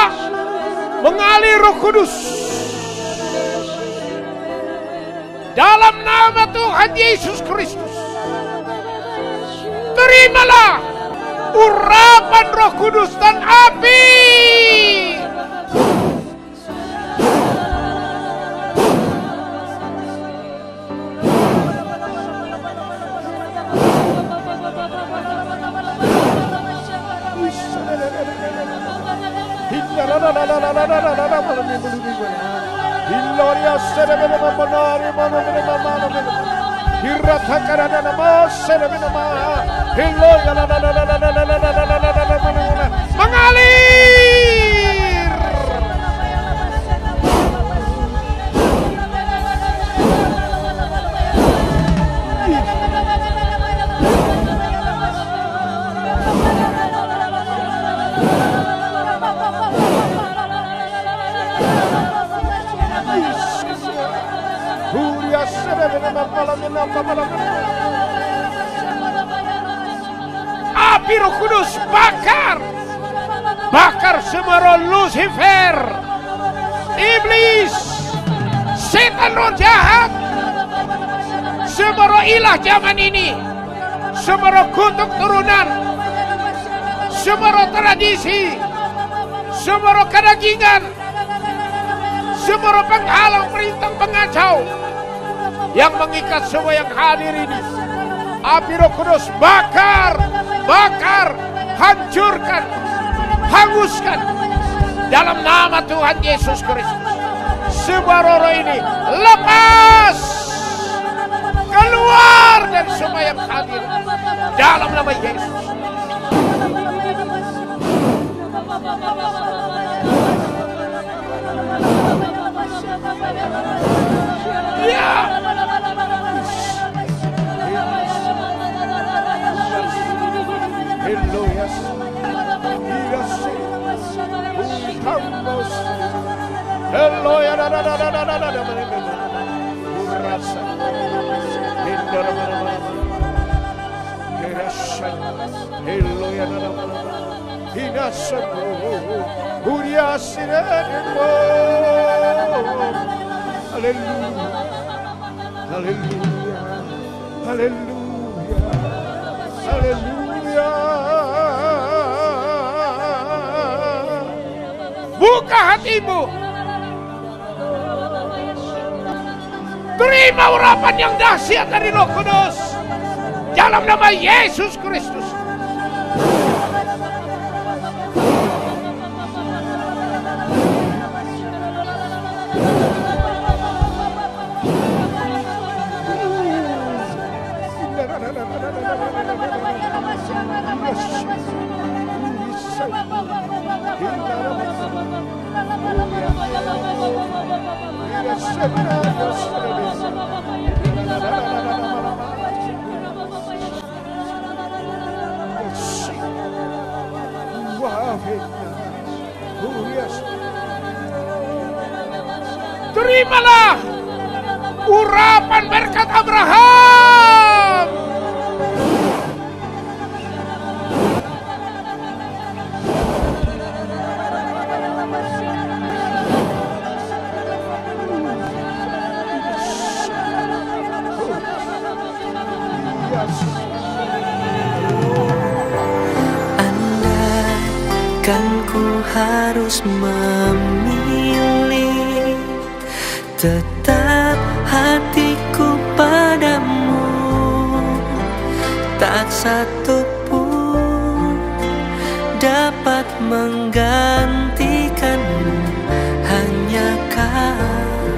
mengalir Roh Kudus dalam nama Tuhan Yesus Kristus. Terimalah urapan Roh Kudus dan api. Mengalir. Api Roh Kudus bakar, bakar semua roh Lucifer, iblis, setan, roh jahat, semua roh ilah zaman ini, semua roh kutuk turunan, semua roh tradisi, semua roh kedagingan, semua roh penghalang, perintah, pengacau yang mengikat semua yang hadir ini. Api Roh Kudus bakar, bakar, hancurkan, hanguskan dalam nama Tuhan Yesus Kristus. Semua roh ini lepas, keluar dari semua yang hadir dalam nama Yesus. Ya. Haleluya. Haleluya. Haleluya. Haleluya. Buka hatimu. Terima urapan yang dahsyat dari Roh Kudus. Dalam nama Yesus Kristus. Terimalah urapan berkat Abraham.
Andaikan ku harus memilih, tetap hatiku padamu, tak satu pun dapat menggantikanmu. Hanya Kau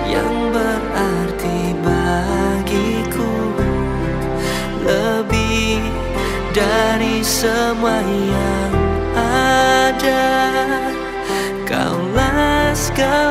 yang berarti bagiku, lebih dari semua yang ada. Kaulah segala